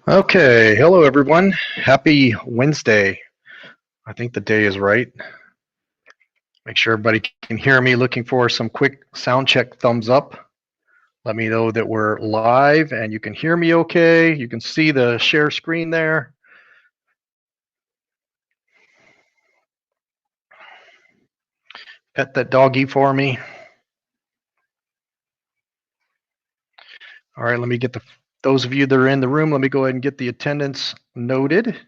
Okay, hello everyone. Happy Wednesday. I think the day is right. Make sure everybody can hear me. Looking for some quick sound check thumbs up. Let me know that we're live and you can hear me okay. You can see the share screen there. Pet that doggy for me. All right, let me get those of you that are in the room, let me go ahead and get the attendance noted.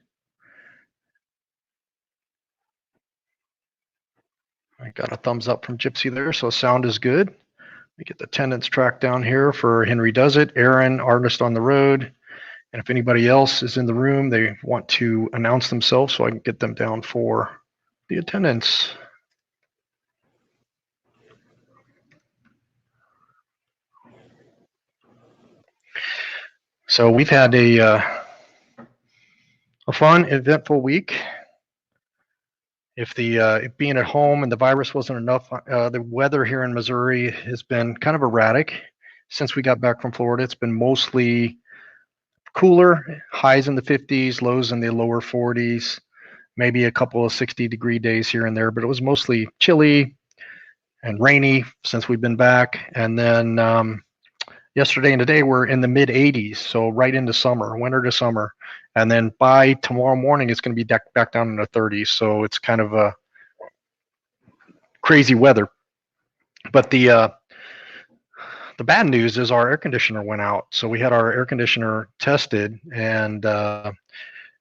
I got a thumbs up from Gypsy there, so sound is good. Let me get the attendance track down here for Henry Does It, Aaron, Artist on the Road. And if anybody else is in the room, they want to announce themselves so I can get them down for the attendance. So we've had a fun, eventful week. If being at home and the virus wasn't enough, the weather here in Missouri has been kind of erratic since we got back from Florida. It's been mostly cooler, highs in the 50s, lows in the lower 40s, maybe a couple of 60-degree days here and there, but it was mostly chilly and rainy since we've been back. And then yesterday and today we're in the mid 80s, so right into summer, winter to summer. And then by tomorrow morning, it's going to be back down in the 30s. So it's kind of a crazy weather. But the bad news is our air conditioner went out. So we had our air conditioner tested, and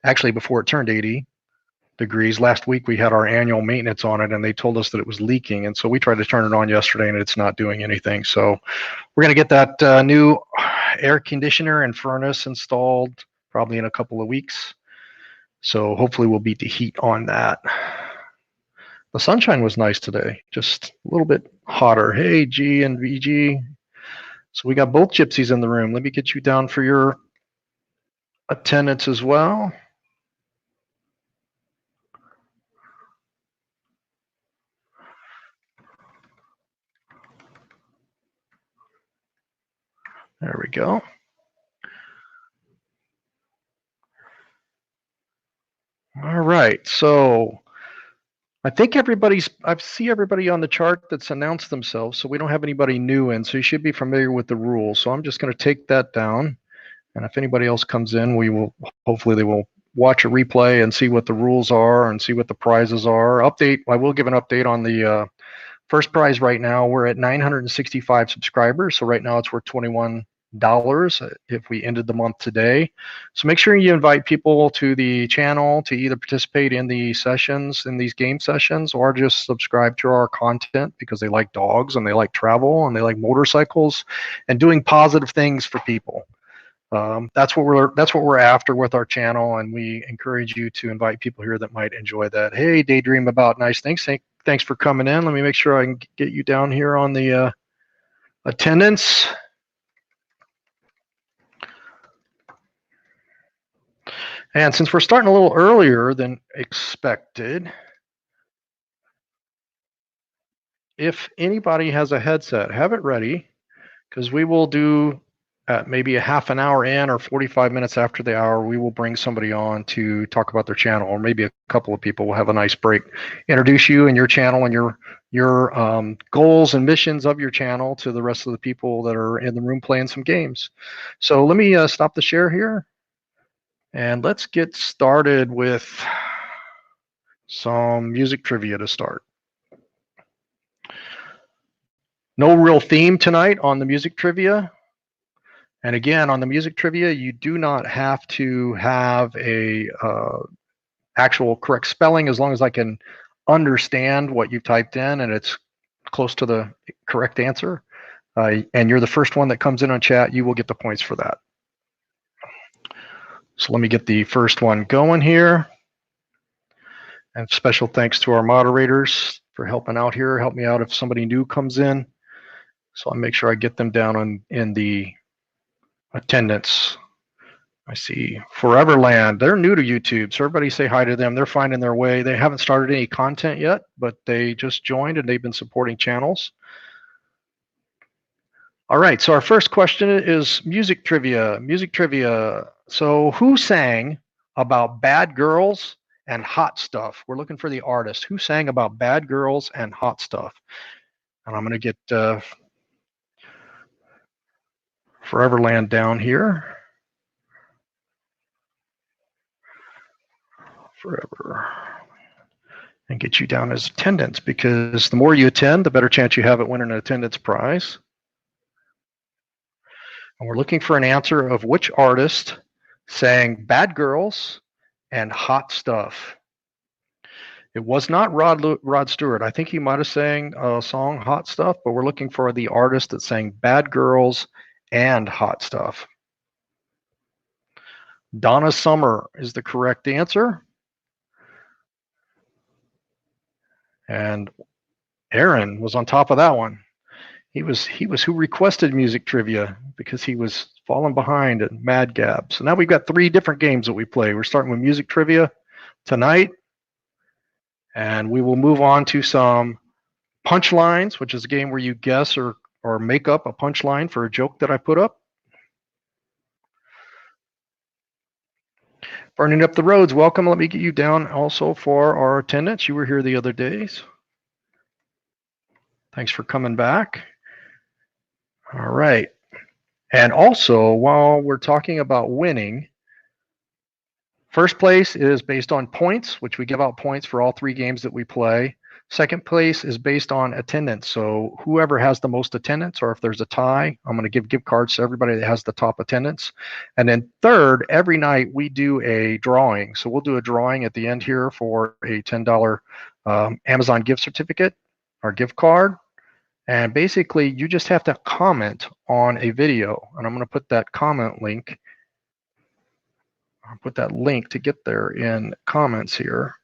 actually before it turned 80 degrees last week, we had our annual maintenance on it, and they told us that it was leaking. And so we tried to turn it on yesterday, and it's not doing anything. So we're going to get that new air conditioner and furnace installed probably in a couple of weeks. So hopefully we'll beat the heat on that. The sunshine was nice today, just a little bit hotter. Hey, G and VG. So we got both gypsies in the room. Let me get you down for your attendance as well. There we go. All right, so I think I see everybody on the chart that's announced themselves, so we don't have anybody new in, so you should be familiar with the rules. So I'm just going to take that down, and if anybody else comes in, hopefully they will watch a replay and see what the rules are and see what the prizes are. I will give an update on the first prize right now. We're at 965 subscribers, so right now it's worth $21 if we ended the month today. So make sure you invite people to the channel to either participate in the sessions, in these game sessions, or just subscribe to our content because they like dogs and they like travel and they like motorcycles and doing positive things for people. That's what we're after with our channel, and we encourage you to invite people here that might enjoy that. Hey, Daydream About Nice Things. Thanks for coming in. Let me make sure I can get you down here on the attendance. And since we're starting a little earlier than expected, if anybody has a headset, have it ready, because we will do maybe a half an hour in or 45 minutes after the hour, we will bring somebody on to talk about their channel, or maybe a couple of people will have a nice break, introduce you and your channel and your goals and missions of your channel to the rest of the people that are in the room playing some games. So let me stop the share here, and let's get started with some music trivia to start. No real theme tonight on the music trivia. And again, on the music trivia, you do not have to have a actual correct spelling, as long as I can understand what you typed in and it's close to the correct answer. And you're the first one that comes in on chat, you will get the points for that. So let me get the first one going here. And special thanks to our moderators for helping out here. Help me out if somebody new comes in. So I'll make sure I get them down in the attendance. I see Foreverland. They're new to YouTube, so everybody say hi to them. They're finding their way. They haven't started any content yet, but they just joined and they've been supporting channels. All right, so our first question is music trivia. Music trivia. So who sang about bad girls and hot stuff? We're looking for the artist. Who sang about bad girls and hot stuff? And I'm going to get Foreverland down here. Forever. And get you down as attendance, because the more you attend, the better chance you have at winning an attendance prize. And we're looking for an answer of which artist sang Bad Girls and Hot Stuff. It was not Rod Stewart. I think he might have sang a song Hot Stuff, but we're looking for the artist that sang Bad Girls and Hot Stuff. Donna Summer is the correct answer. And Aaron was on top of that one. He was who requested music trivia, because he was falling behind at Madgab. So now we've got 3 different games that we play. We're starting with music trivia tonight, and we will move on to some punchlines, which is a game where you guess or make up a punchline for a joke that I put up. Burning up the roads, welcome. Let me get you down also for our attendance. You were here the other days. Thanks for coming back. All right. And also, while we're talking about winning, first place is based on points, which we give out points for all 3 games that we play. Second place is based on attendance. So whoever has the most attendance, or if there's a tie, I'm going to give gift cards to everybody that has the top attendance. And then third, every night we do a drawing. So we'll do a drawing at the end here for a $10 Amazon gift certificate or gift card. And basically, you just have to comment on a video. And I'm going to put that comment link. I'll put that link to get there in comments here.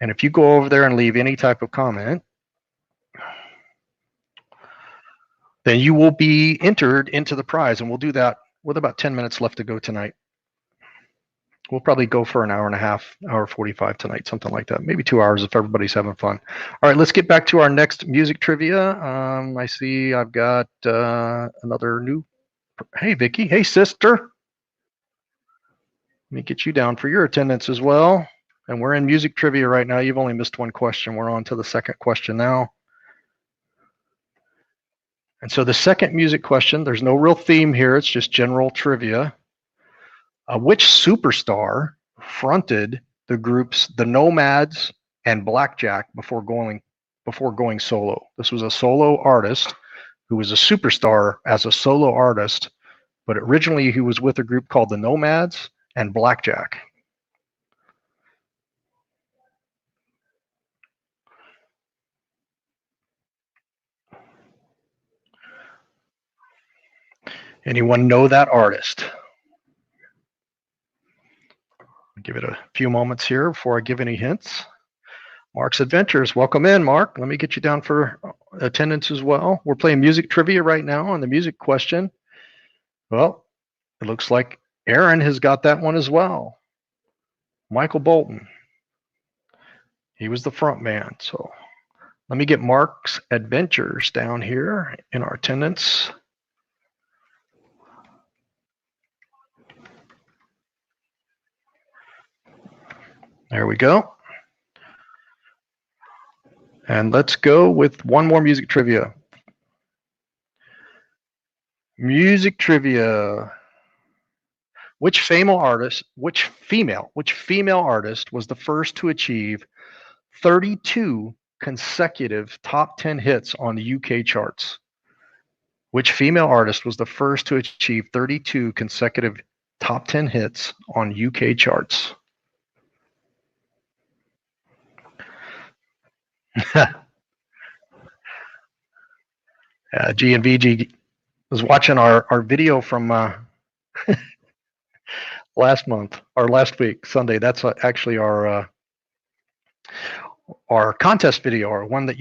And if you go over there and leave any type of comment, then you will be entered into the prize. And we'll do that with about 10 minutes left to go tonight. We'll probably go for an hour and a half, hour 45 tonight, something like that. Maybe 2 hours if everybody's having fun. All right, let's get back to our next music trivia. I see I've got another new. Hey, Vicky. Hey, sister. Let me get you down for your attendance as well. And we're in music trivia right now. You've only missed 1 question. We're on to the second question now. And so the second music question, there's no real theme here. It's just general trivia. Which superstar fronted the groups The Nomads and Blackjack before going solo? This was a solo artist who was a superstar as a solo artist, but originally he was with a group called The Nomads and Blackjack. Anyone know that artist? I'll give it a few moments here before I give any hints. Mark's Adventures, welcome in, Mark. Let me get you down for attendance as well. We're playing music trivia right now on the music question. Well, it looks like Aaron has got that one as well. Michael Bolton. He was the front man. So let me get Mark's Adventures down here in our attendance. There we go. And let's go with one more music trivia. Music trivia. Which female artist was the first to achieve 32 consecutive top 10 hits on the UK charts? Which female artist was the first to achieve 32 consecutive top 10 hits on UK charts? G and VG was watching our video from last month or last week, Sunday. That's actually our contest video, or one that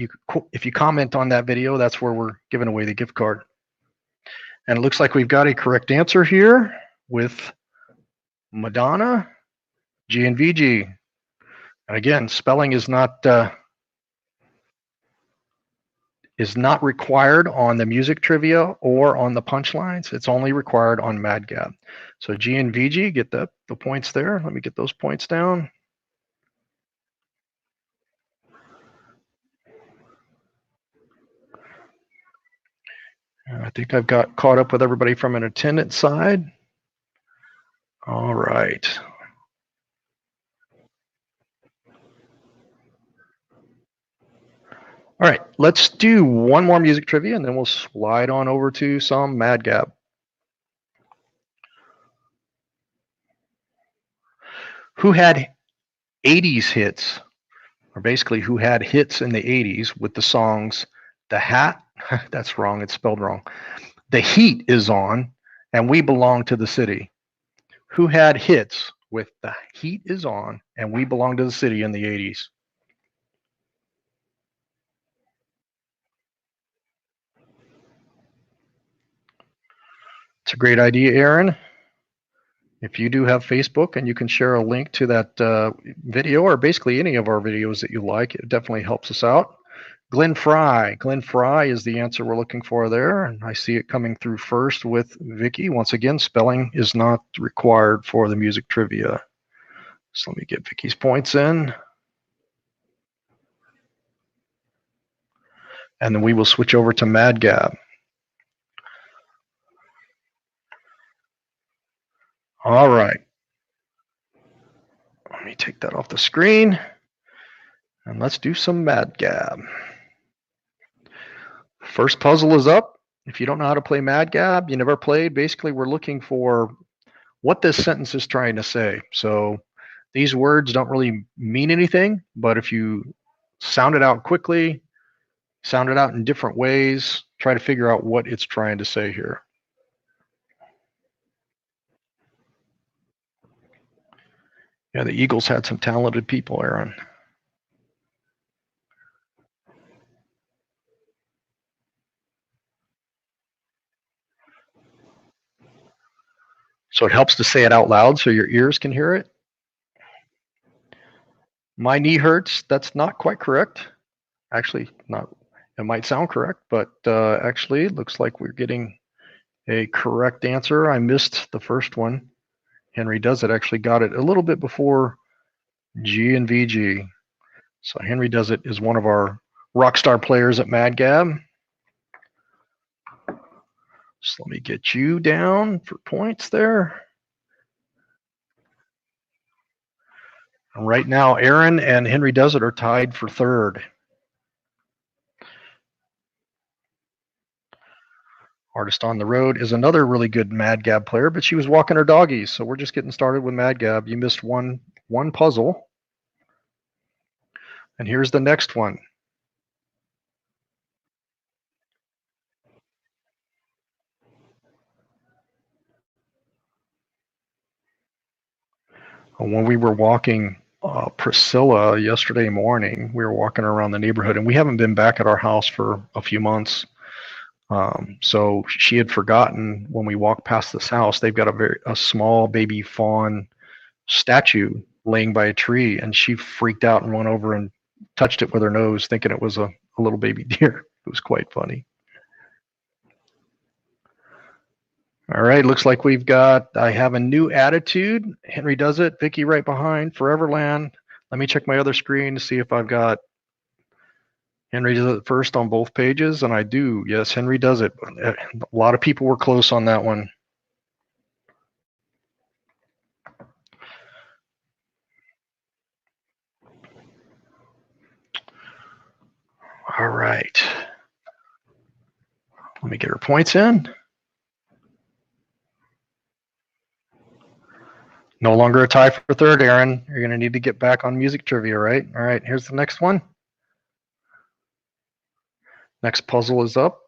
if you comment on that video, that's where we're giving away the gift card. And it looks like we've got a correct answer here with Madonna, G and VG. And again, spelling is not is not required on the music trivia or on the punchlines. It's only required on Madgab. So G and VG get the points there. Let me get those points down. I think I've got caught up with everybody from an attendance side. All right. All right, let's do one more music trivia and then we'll slide on over to some Madgab. Who had 80s hits, or basically who had hits in the 80s with the songs The Hat, that's wrong, it's spelled wrong. The Heat Is On, and We Belong to the City. Who had hits with The Heat Is On and We Belong to the City in the 80s? It's a great idea, Aaron. If you do have Facebook and you can share a link to that video, or basically any of our videos that you like, it definitely helps us out. Glenn Fry. Glenn Fry is the answer we're looking for there. And I see it coming through first with Vicky. Once again, spelling is not required for the music trivia. So let me get Vicky's points in. And then we will switch over to Madgab. All right. Let me take that off the screen. And let's do some Madgab. First puzzle is up. If you don't know how to play Madgab, you never played, basically we're looking for what this sentence is trying to say. So these words don't really mean anything, but if you sound it out quickly, sound it out in different ways, try to figure out what it's trying to say here. Yeah, the Eagles had some talented people, Aaron. So it helps to say it out loud so your ears can hear it. My knee hurts. That's not quite correct. Actually, not. It might sound correct, but actually, it looks like we're getting a correct answer. I missed the first one. Henry Does It actually got it a little bit before G and VG. So Henry Does It is one of our rock star players at Madgab. So let me get you down for points there. And right now, Aaron and Henry Does It are tied for third. Artist on the Road is another really good Madgab player, but she was walking her doggies, so we're just getting started with Madgab. You missed one puzzle. And here's the next one. When we were walking Priscilla yesterday morning, we were walking around the neighborhood, and we haven't been back at our house for a few months. So she had forgotten when we walked past this house, they've got a small baby fawn statue laying by a tree, and she freaked out and went over and touched it with her nose, thinking it was a little baby deer. It was quite funny. All right, looks like I have a new attitude. Henry Does It, Vicky right behind, Foreverland. Let me check my other screen to see if I've got Henry Does It first on both pages, and I do. Yes, Henry Does It. A lot of people were close on that one. All right. Let me get her points in. No longer a tie for third, Aaron. You're going to need to get back on music trivia, right? All right, here's the next one. Next puzzle is up.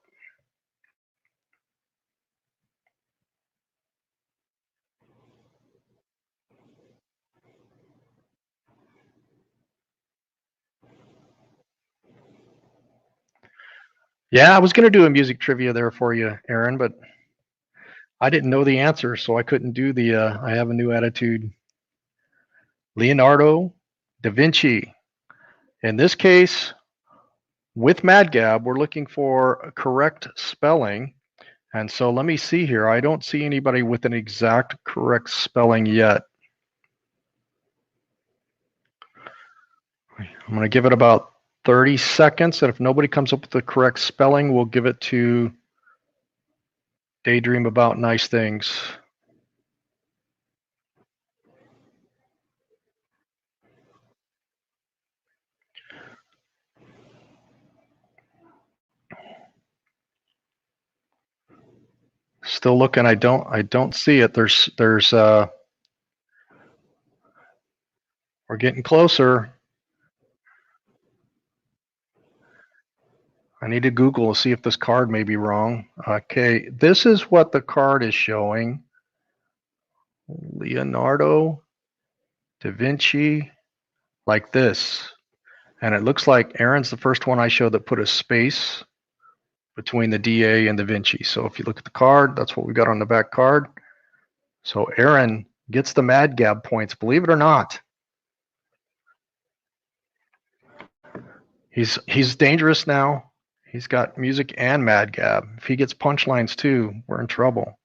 Yeah, I was going to do a music trivia there for you, Aaron, but I didn't know the answer, so I couldn't do the I have a new attitude. Leonardo da Vinci. In this case, With Madgab, we're looking for a correct spelling. And so let me see here. I don't see anybody with an exact correct spelling yet. I'm going to give it about 30 seconds. And if nobody comes up with the correct spelling, we'll give it to Daydream About Nice Things. Still looking. I don't see it. There's we're getting closer. I need to Google to see if this card may be wrong. Okay, this is what the card is showing. Leonardo da Vinci, like this. And it looks like Aaron's the first one I showed that put a space between the DA and the Vinci. So if you look at the card, that's what we got on the back card. So Aaron gets the Madgab points, believe it or not. He's dangerous now. He's got music and Madgab. If he gets punchlines too, we're in trouble.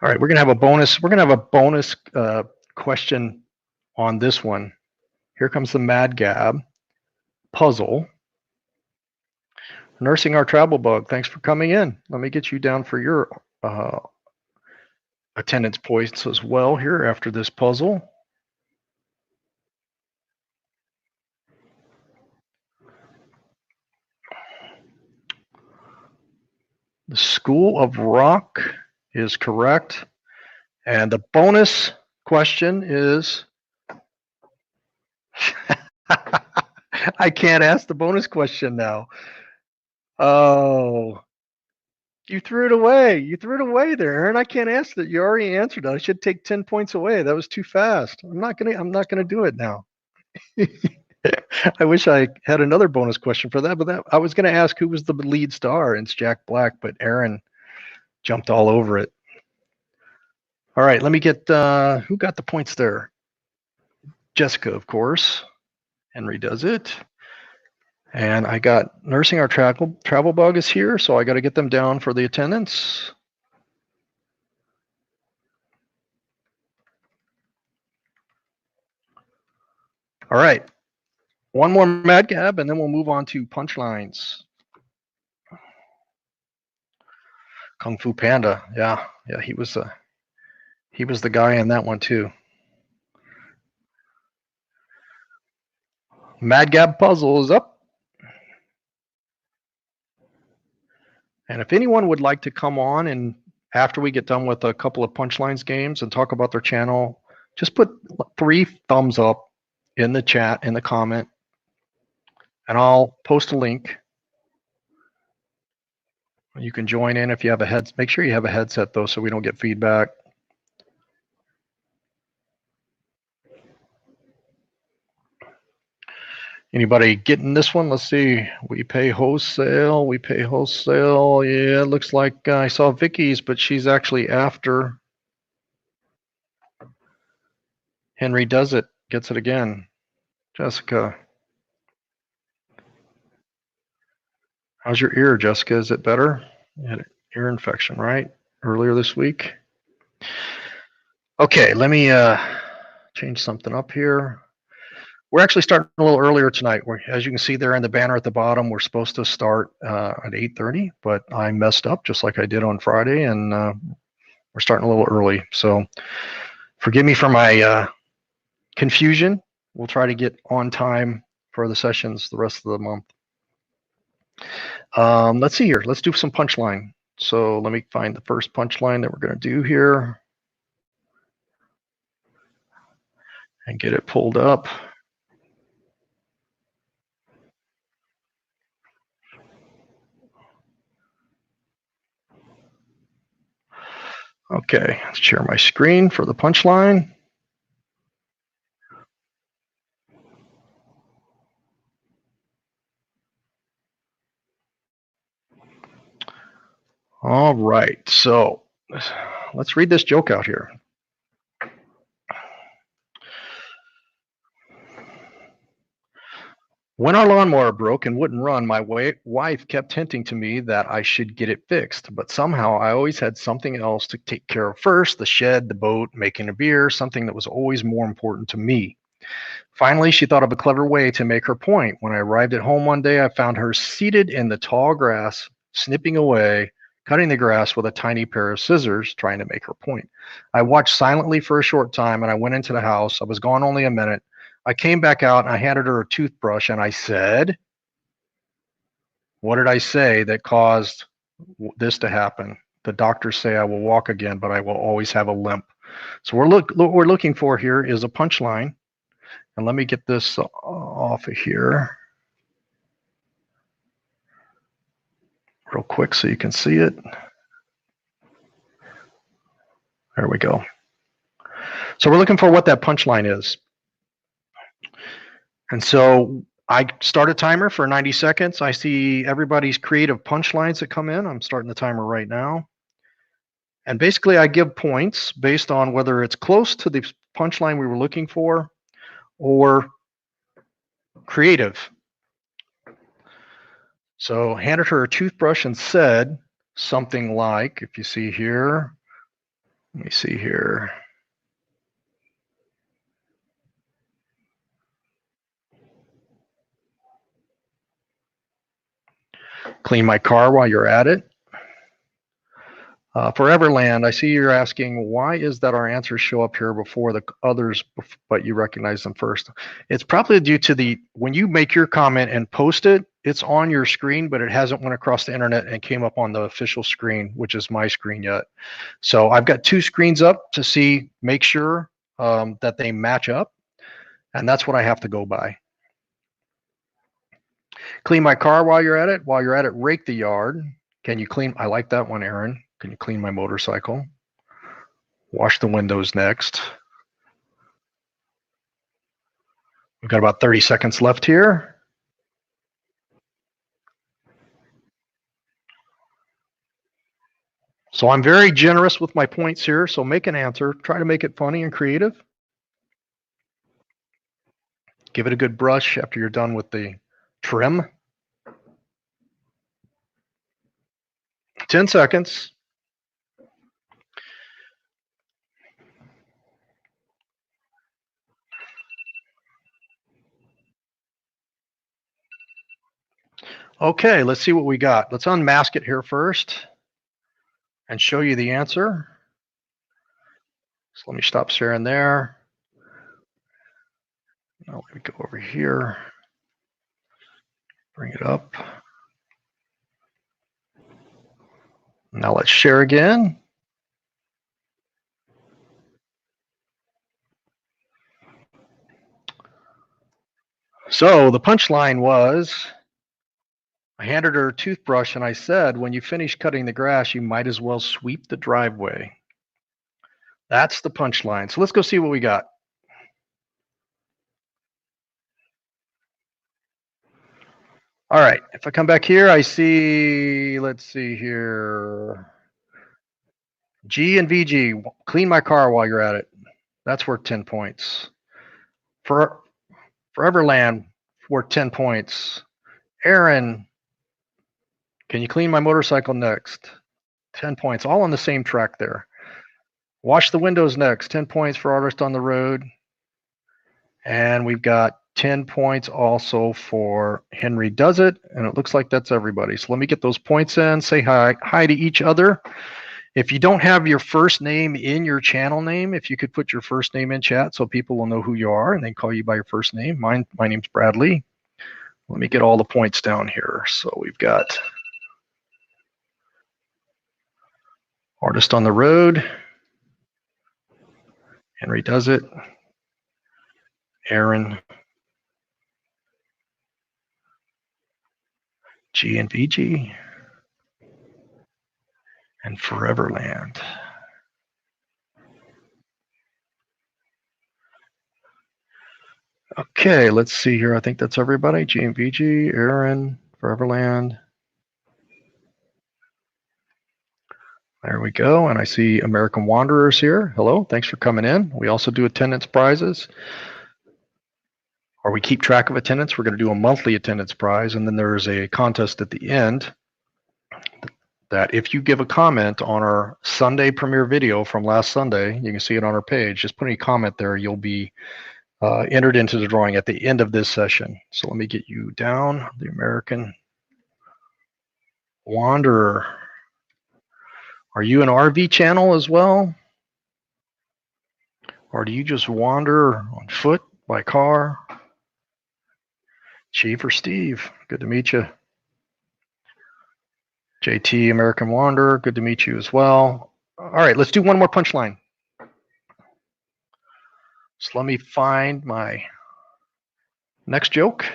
All right, we're gonna have a bonus. We're gonna have a bonus question on this one. Here comes the Madgab puzzle. Nursing our travel bug. Thanks for coming in. Let me get you down for your attendance points as well here after this puzzle. The School of Rock is correct. And the bonus question is I can't ask the bonus question now. Oh, you threw it away. You threw it away there, Aaron. I can't ask that. You already answered it. I should take 10 points away. That was too fast. I'm not gonna do it now. I wish I had another bonus question for that, but I was gonna ask who was the lead star, and it's Jack Black, but Aaron jumped all over it. All right, let me get who got the points there? Jessica, of course. Henry does it. And I got Nursing Our Travel Bug is here, so I got to get them down for the attendance. All right. One more Madgab, and then we'll move on to punchlines. Kung Fu Panda. Yeah, he was the guy in that one too. Madgab puzzle is up. And if anyone would like to come on and after we get done with a couple of punchlines games and talk about their channel, just put 3 thumbs up in the chat, in the comment, and I'll post a link. You can join in if you have a headset. Make sure you have a headset though, so we don't get feedback. Anybody getting this one? Let's see. We pay wholesale. We pay wholesale. Yeah, it looks like I saw Vicky's, but she's actually after. Henry does it. Gets it again. Jessica. How's your ear, Jessica? Is it better? You had an ear infection, right? Earlier this week. Okay, let me change something up here. We're actually starting a little earlier tonight. As you can see there in the banner at the bottom, we're supposed to start at 8:30, but I messed up just like I did on Friday, and we're starting a little early. So forgive me for my confusion. We'll try to get on time for the sessions the rest of the month. Let's see here. Let's do some punchline. So let me find the first punchline that we're going to do here and get it pulled up. Okay, let's share my screen for the punchline. All right, so let's read this joke out here. When our lawnmower broke and wouldn't run, my wife kept hinting to me that I should get it fixed, but somehow I always had something else to take care of first: the shed, the boat, making a beer, something that was always more important to me. Finally, she thought of a clever way to make her point. When I arrived at home one day, I found her seated in the tall grass, snipping away, cutting the grass with a tiny pair of scissors, trying to make her point. I watched silently for a short time and I went into the house. I was gone only a minute. I came back out and I handed her a toothbrush and I said, "What did I say that caused this to happen? The doctors say I will walk again, but I will always have a limp." So what we're looking for here is a punchline. And let me get this off of here real quick so you can see it. There we go. So we're looking for what that punchline is. And so I start a timer for 90 seconds. I see everybody's creative punchlines that come in. I'm starting the timer right now. And basically, I give points based on whether it's close to the punchline we were looking for or creative. So handed her a toothbrush and said something like, if you see here, let me see here. Clean my car while you're at it. For Everland, I see you're asking, why is that our answers show up here before the others, but you recognize them first? It's probably due to when you make your comment and post it, it's on your screen, but it hasn't went across the internet and came up on the official screen, which is my screen yet. So I've got two screens up to make sure that they match up, and that's what I have to go by. Clean my car while you're at it. While you're at it, rake the yard. Can you clean? I like that one, Aaron. Can you clean my motorcycle? Wash the windows next. We've got about 30 seconds left here. So I'm very generous with my points here. So make an answer. Try to make it funny and creative. Give it a good brush after you're done with the trim. 10 seconds. Okay, let's see what we got. Let's unmask it here first and show you the answer. So let me stop sharing there. Now let me go over here. Bring it up. Now let's share again. So the punchline was, I handed her a toothbrush and I said, when you finish cutting the grass, you might as well sweep the driveway. That's the punchline. So let's go see what we got. All right, if I come back here, I see, let's see here. G and VG, clean my car while you're at it. That's worth 10 points. For Everland, worth 10 points. Aaron, can you clean my motorcycle next? 10 points, all on the same track there. Wash the windows next, 10 points for Artist on the Road. And we've got 10 points also for Henry Does It. And it looks like that's everybody. So let me get those points in, say hi to each other. If you don't have your first name in your channel name, if you could put your first name in chat so people will know who you are and they call you by your first name. My name's Bradley. Let me get all the points down here. So we've got Artist on the Road, Henry Does It, Aaron, G and VG, and Foreverland. Okay, let's see here. I think that's everybody. G and VG, Aaron, Foreverland. There we go. And I see American Wanderers here. Hello, thanks for coming in. We also do attendance prizes. or we keep track of attendance. We're going to do a monthly attendance prize, and then there's a contest at the end that if you give a comment on our Sunday premiere video from last Sunday, you can see it on our page. Just put any comment there, you'll be entered into the drawing at the end of this session. So let me get you down, the American Wanderer. Are you an RV channel as well? Or do you just wander on foot, by car? Chief or Steve, good to meet you. JT, American Wanderer, good to meet you as well. All right, let's do one more punchline. So let me find my next joke.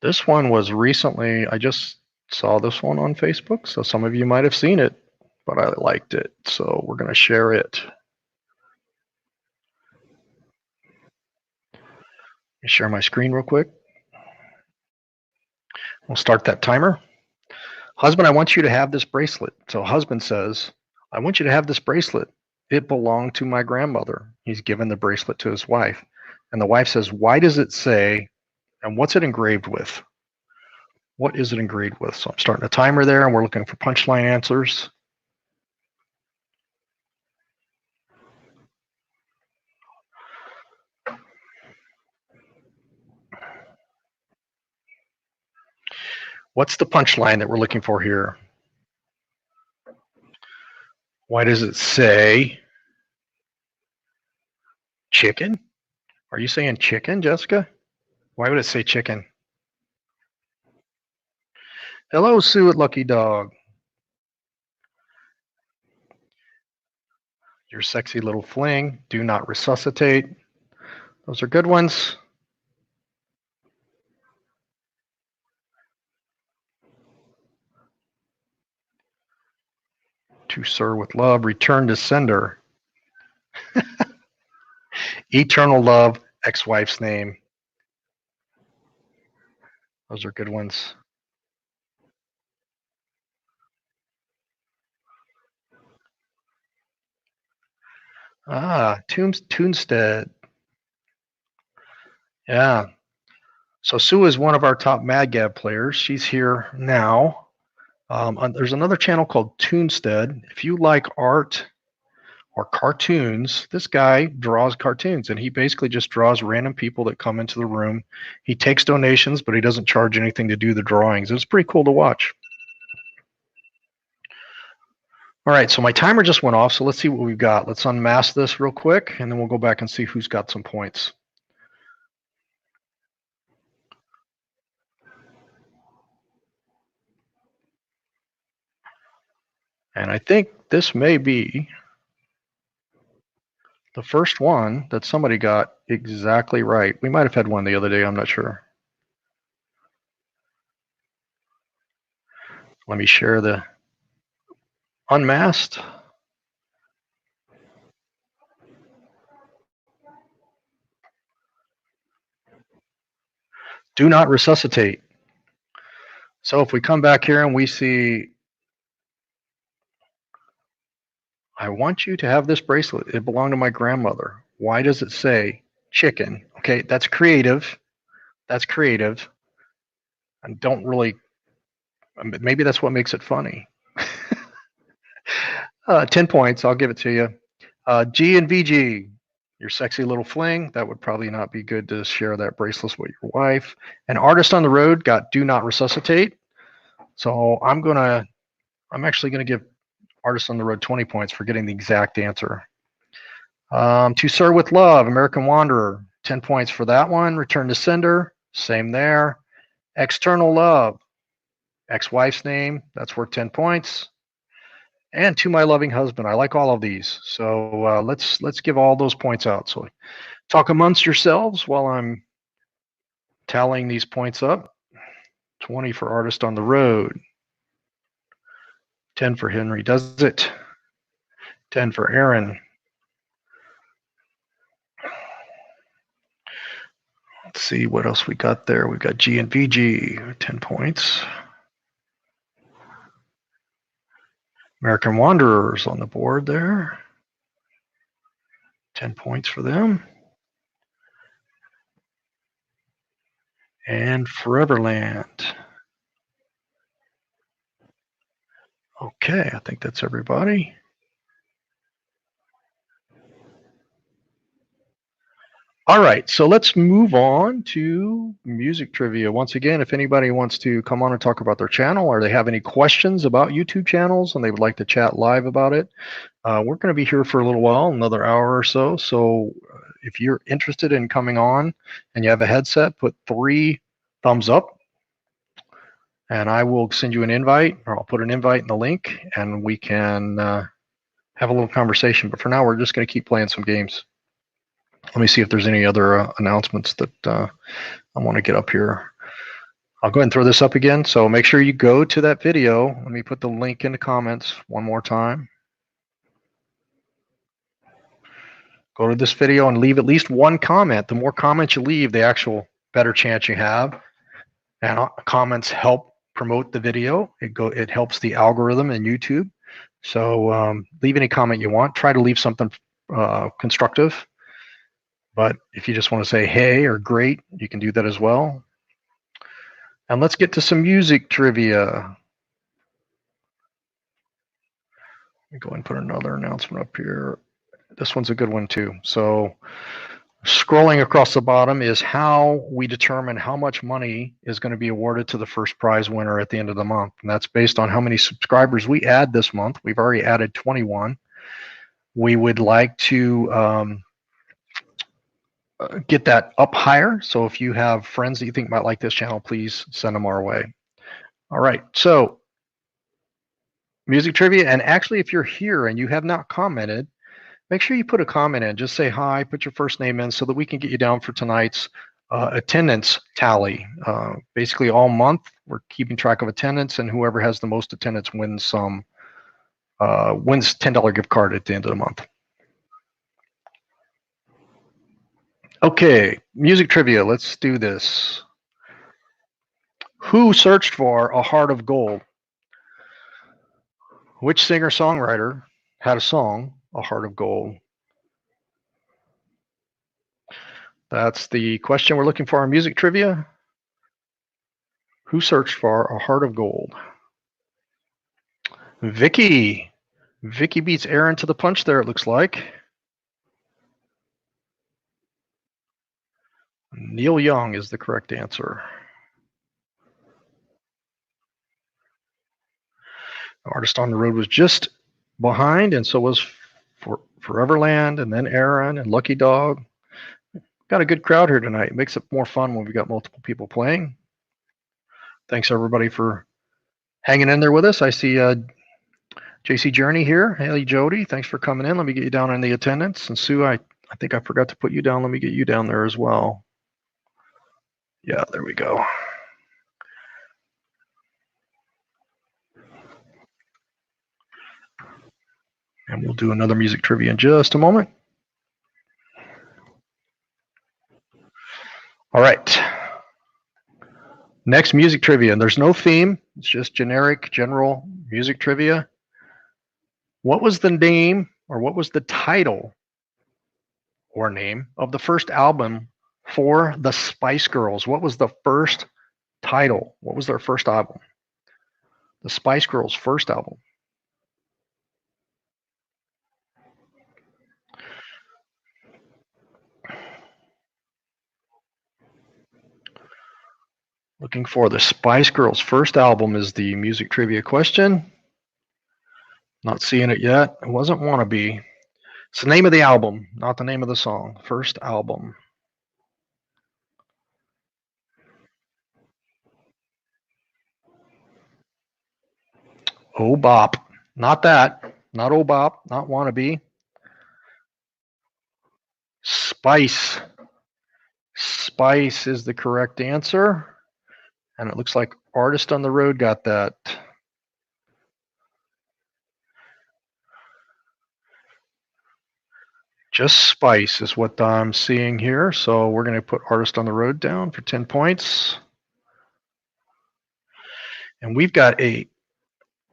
This one was recently, I just saw this one on Facebook, so some of you might have seen it, but I liked it, so we're going to share it. Share my screen real quick. We'll start that timer. Husband, I want you to have this bracelet. So husband says, I want you to have this bracelet. It belonged to my grandmother. He's given the bracelet to his wife. And the wife says, why does it say, and what's it engraved with? What is it engraved with? So I'm starting a timer there, and we're looking for punchline answers. What's the punchline that we're looking for here? Why does it say chicken? Are you saying chicken, Jessica? Why would it say chicken? Hello, Sue at Lucky Dog. Your sexy little fling. Do not resuscitate. Those are good ones. To Sir with Love. Return to Sender. Eternal Love. Ex-wife's name. Those are good ones. Toonstead. Yeah. So Sue is one of our top Madgab players. She's here now. There's another channel called Toonstead. If you like art or cartoons, this guy draws cartoons, and he basically just draws random people that come into the room. He takes donations, but he doesn't charge anything to do the drawings. It's pretty cool to watch. All right, so my timer just went off, so let's see what we've got. Let's unmask this real quick, and then we'll go back and see who's got some points. And I think this may be the first one that somebody got exactly right. We might have had one the other day, I'm not sure. Let me share the unmasked. Do not resuscitate. So if we come back here and we see, I want you to have this bracelet. It belonged to my grandmother. Why does it say chicken? Okay, that's creative. That's creative. And don't really, maybe that's what makes it funny. 10 points, I'll give it to you. G and VG, your sexy little fling. That would probably not be good to share that bracelet with your wife. An artist on the road got do not resuscitate. So I'm actually gonna give artist on the road 20 points for getting the exact answer. To Sir with Love, American Wanderer, 10 points for that one. Return to Sender, same there. External Love, ex-wife's name, that's worth 10 points. And To My Loving Husband, I like all of these. So let's give all those points out. So talk amongst yourselves while I'm tallying these points up. 20 for artist on the road. 10 for Henry Does It. 10 for Aaron. Let's see what else we got there. We've got G and VG, 10 points. American Wanderers on the board there. 10 points for them. And Foreverland. Okay, I think that's everybody. All right, so let's move on to music trivia. Once again, if anybody wants to come on and talk about their channel, or they have any questions about YouTube channels and they would like to chat live about it, we're going to be here for a little while, another hour or so. So if you're interested in coming on and you have a headset, put 3 thumbs up, and I will send you an invite, or I'll put an invite in the link, and we can have a little conversation. But for now, we're just going to keep playing some games. Let me see if there's any other announcements that I want to get up here. I'll go ahead and throw this up again. So make sure you go to that video. Let me put the link in the comments one more time. Go to this video and leave at least 1 comment. The more comments you leave, the actual better chance you have. And comments help promote the video. It helps the algorithm in YouTube. So leave any comment you want. Try to leave something constructive. But if you just want to say hey or great, you can do that as well. And let's get to some music trivia. Let me go and put another announcement up here. This one's a good one too. So scrolling across the bottom is how we determine how much money is going to be awarded to the first prize winner at the end of the month. And that's based on how many subscribers we add this month. We've already added 21. We would like to get that up higher. So if you have friends that you think might like this channel, please send them our way. All right, so music trivia. And actually, if you're here and you have not commented, make sure you put a comment in. Just say hi, put your first name in so that we can get you down for tonight's attendance tally. Basically all month, we're keeping track of attendance, and whoever has the most attendance wins $10 gift card at the end of the month. Okay, music trivia, let's do this. Who searched for A Heart of Gold? Which singer-songwriter had a song, A Heart of Gold? That's the question we're looking for in music trivia. Who searched for A Heart of Gold? Vicky. Vicky beats Aaron to the punch there, it looks like. Neil Young is the correct answer. Artist on the Road was just behind, and so was Foreverland, and then Aaron and Lucky Dog. Got a good crowd here tonight. It makes it more fun when we've got multiple people playing. Thanks everybody for hanging in there with us. I see JC Journey here. Hey, Jody, thanks for coming in. Let me get you down in the attendance. And Sue, I think I forgot to put you down. Let me get you down there as well. Yeah, there we go. And we'll do another music trivia in just a moment. All right. Next music trivia, and there's no theme. It's just generic, general music trivia. What was the name, or what was the title or name of the first album for the Spice Girls? What was the first title? What was their first album? The Spice Girls' first album. Looking for the Spice Girls' first album is the music trivia question. Not seeing it yet. It wasn't Wannabe. It's the name of the album, not the name of the song. First album. Oh Bop. Not that. Not Oh Bop. Not Wannabe. Spice. Spice is the correct answer. And it looks like Artist on the Road got that. Just Spice is what I'm seeing here. So we're going to put Artist on the Road down for 10 points. And we've got a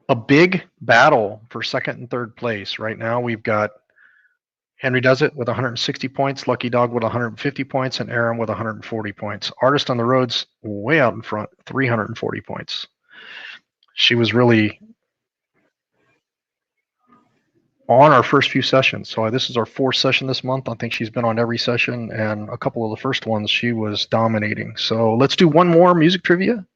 a big battle for second and third place. Right now, we've got Henry Does It with 160 points, Lucky Dog with 150 points, and Aaron with 140 points. Artist on the Road's way out in front, 340 points. She was really on our first few sessions. So this is our fourth session this month. I think she's been on every session, and a couple of the first ones she was dominating. So let's do one more music trivia.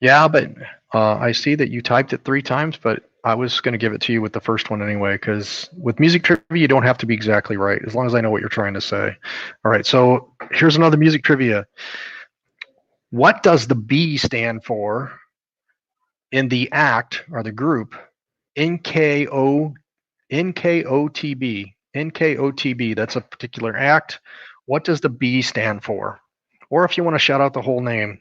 Yeah, but I see that you typed it 3 times, but I was going to give it to you with the first one anyway, because with music trivia, you don't have to be exactly right, as long as I know what you're trying to say. All right, so here's another music trivia. What does the B stand for in the act or the group NKOTB? NKOTB, that's a particular act. What does the B stand for? Or if you want to shout out the whole name.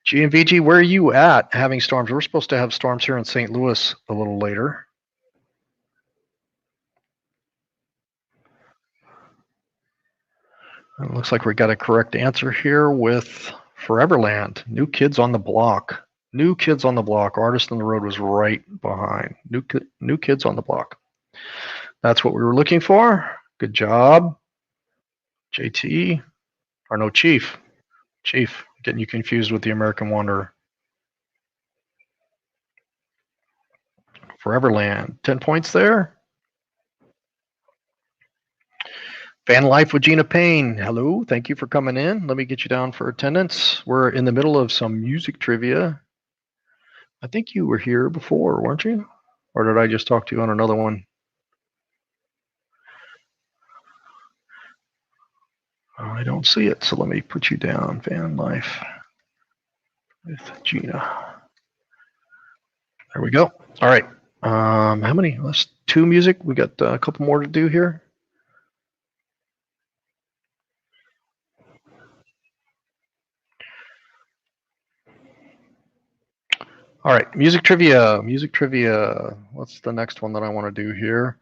GMVG, where are you at having storms? We're supposed to have storms here in St. Louis a little later. It looks like we got a correct answer here with Foreverland. New Kids on the Block. New Kids on the Block. Artist on the Road was right behind. New Kids on the Block. That's what we were looking for. Good job. JT. Or no, Chief. Chief. Getting you confused with the American Wanderer. Foreverland. 10 points there. Van Life with Gina Payne. Hello. Thank you for coming in. Let me get you down for attendance. We're in the middle of some music trivia. I think you were here before, weren't you? Or did I just talk to you on another one? I don't see it, so let me put you down. Van Life with Gina. There we go. All right. How many? Let's 2 music. We got a couple more to do here. All right, music trivia. Music trivia. What's the next one that I want to do here?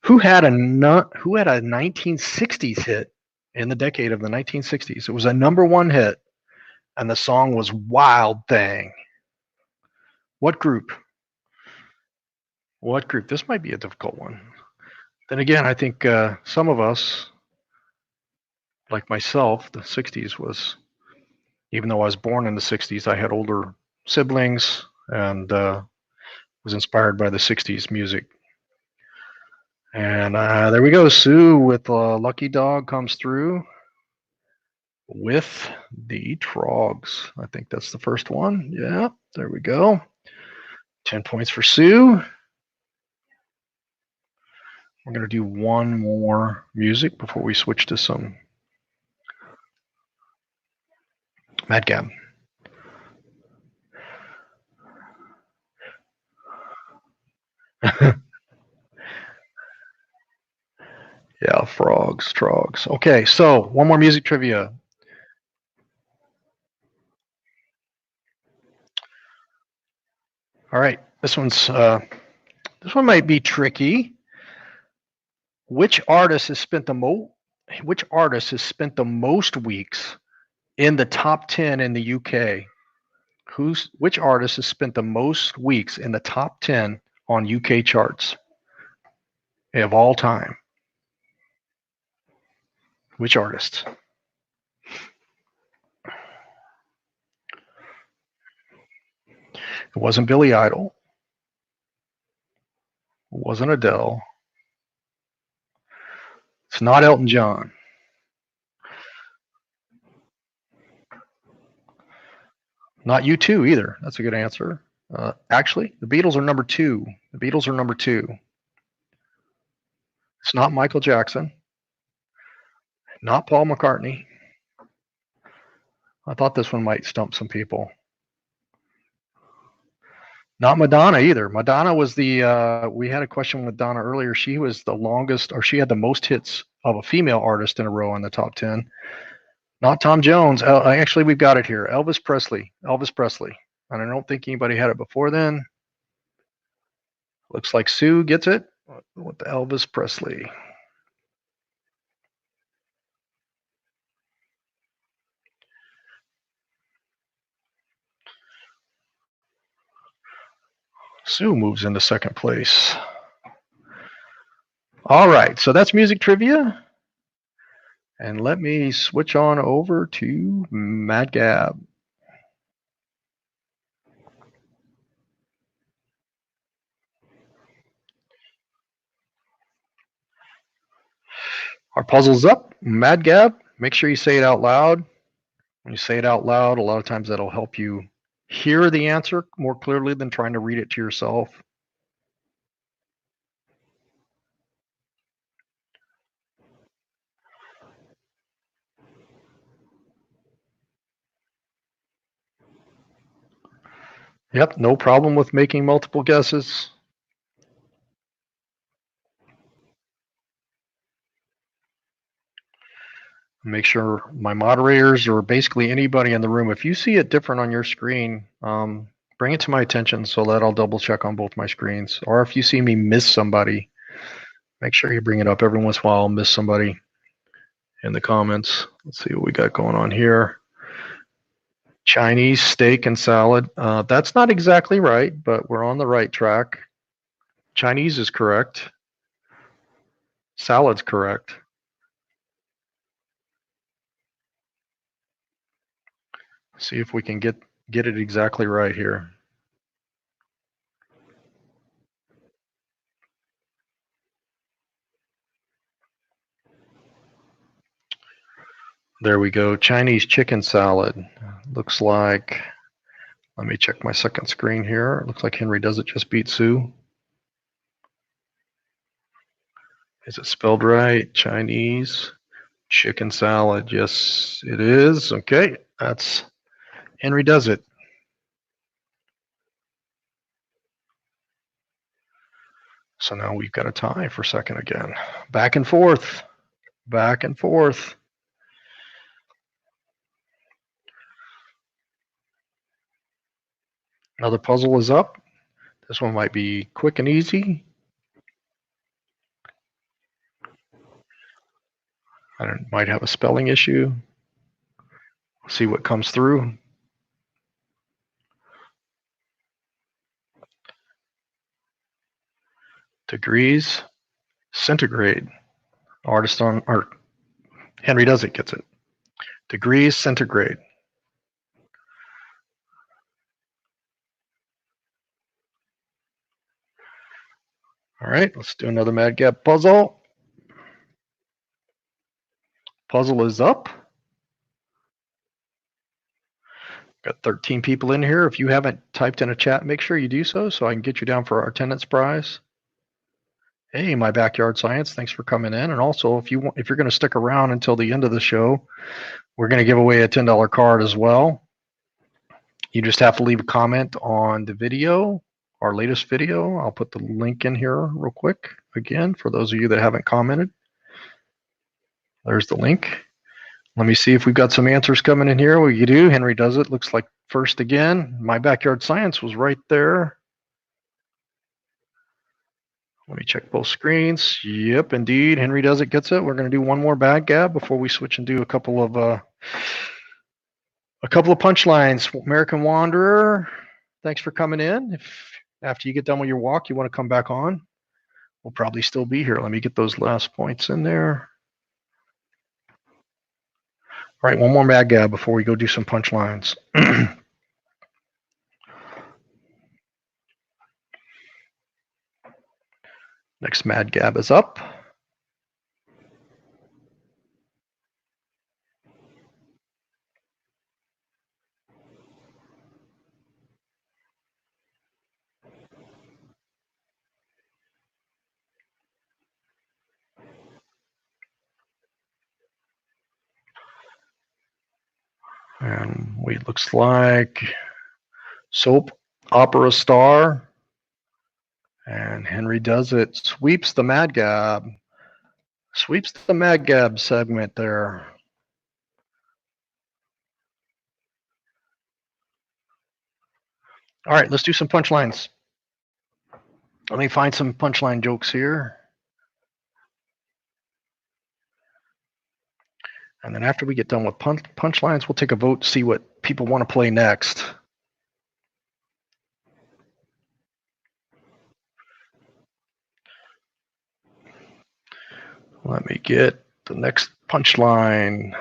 Who had a 1960s hit in the decade of the 1960s? It was a #1 hit, and the song was "Wild Thing." What group? What group? This might be a difficult one. Then again, I think some of us, like myself, the 60s was, even though I was born in the 60s, I had older siblings and was inspired by the 60s music. And there we go. Sue with Lucky Dog comes through with the Trogs. I think that's the first one. Yeah, there we go. 10 points for Sue. We're going to do one more music before we switch to some Madgab. Yeah, frogs, trogs. Okay, so one more music trivia. All right, this one might be tricky. Which artist has spent the most weeks in the top 10 in the UK? Which artist has spent the most weeks in the top 10 on UK charts of all time? Which artist? It wasn't Billy Idol. It wasn't Adele. It's not Elton John. Not U2 either. That's a good answer. Actually, the Beatles are number 2. The Beatles are number 2. It's not Michael Jackson. Not Paul McCartney. I thought this one might stump some people. Not Madonna either. Madonna was we had a question with Donna earlier. She was the longest, or she had the most hits of a female artist in a row in the top 10. Not Tom Jones. Actually, we've got it here. Elvis Presley. Elvis Presley. And I don't think anybody had it before then. Looks like Sue gets it with Elvis Presley. Sue moves into second place. All right, so that's music trivia. And let me switch on over to Madgab. Our puzzle's up. Madgab, make sure you say it out loud. When you say it out loud, a lot of times that'll help you hear the answer more clearly than trying to read it to yourself. Yep, no problem with making multiple guesses. Make sure my moderators or basically anybody in the room, if you see it different on your screen, bring it to my attention so that I'll double check on both my screens. Or if you see me miss somebody, make sure you bring it up. Every once in a while, I'll miss somebody in the comments. Let's see what we got going on here. Chinese steak and salad. That's not exactly right, but we're on the right track. Chinese is correct. Salad's correct. See if we can get it exactly right here. There we go. Chinese chicken salad. Looks like, let me check my second screen here. Looks like Henry Does It just beat Sue. Is it spelled right? Chinese chicken salad. Yes, it is. Okay, that's Henry Does It. So now we've got a tie for second again. Back and forth. Back and forth. Another puzzle is up. This one might be quick and easy. I might have a spelling issue. See what comes through. Degrees, centigrade. Artist on art. Henry Does It gets it. Degrees centigrade. All right, let's do another Madgab puzzle. Puzzle is up. Got 13 people in here. If you haven't typed in a chat, make sure you do so I can get you down for our attendance prize. Hey, my backyard science, thanks for coming in. And also, if you're going to stick around until the end of the show, we're going to give away a $10 card as well. You just have to leave a comment on the video, our latest video. I'll put the link in here real quick again for those of you that haven't commented. There's the link. Let me see if we've got some answers coming in here. Well, you do. Henry Does It. Looks like first again. My backyard science was right there. Let me check both screens. Yep, indeed. Henry Does It gets it. We're going to do one more Madgab before we switch and do a couple of punchlines. American Wanderer, thanks for coming in. If after you get done with your walk, you want to come back on, we'll probably still be here. Let me get those last points in there. All right, one more Madgab before we go do some punchlines. Next Madgab is up. And it looks like soap opera star. And Henry Does It. Sweeps the Madgab. Sweeps the Madgab segment there. All right, let's do some punchlines. Let me find some punchline jokes here. And then after we get done with punchlines, we'll take a vote to see what people want to play next. Let me get the next punchline.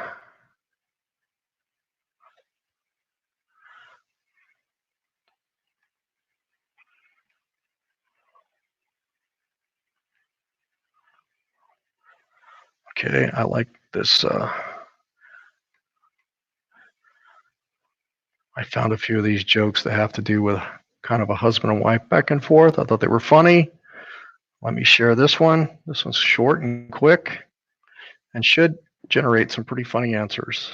Okay, I like this. I found a few of these jokes that have to do with kind of a husband and wife back and forth. I thought they were funny. Let me share this one. This one's short and quick and should generate some pretty funny answers.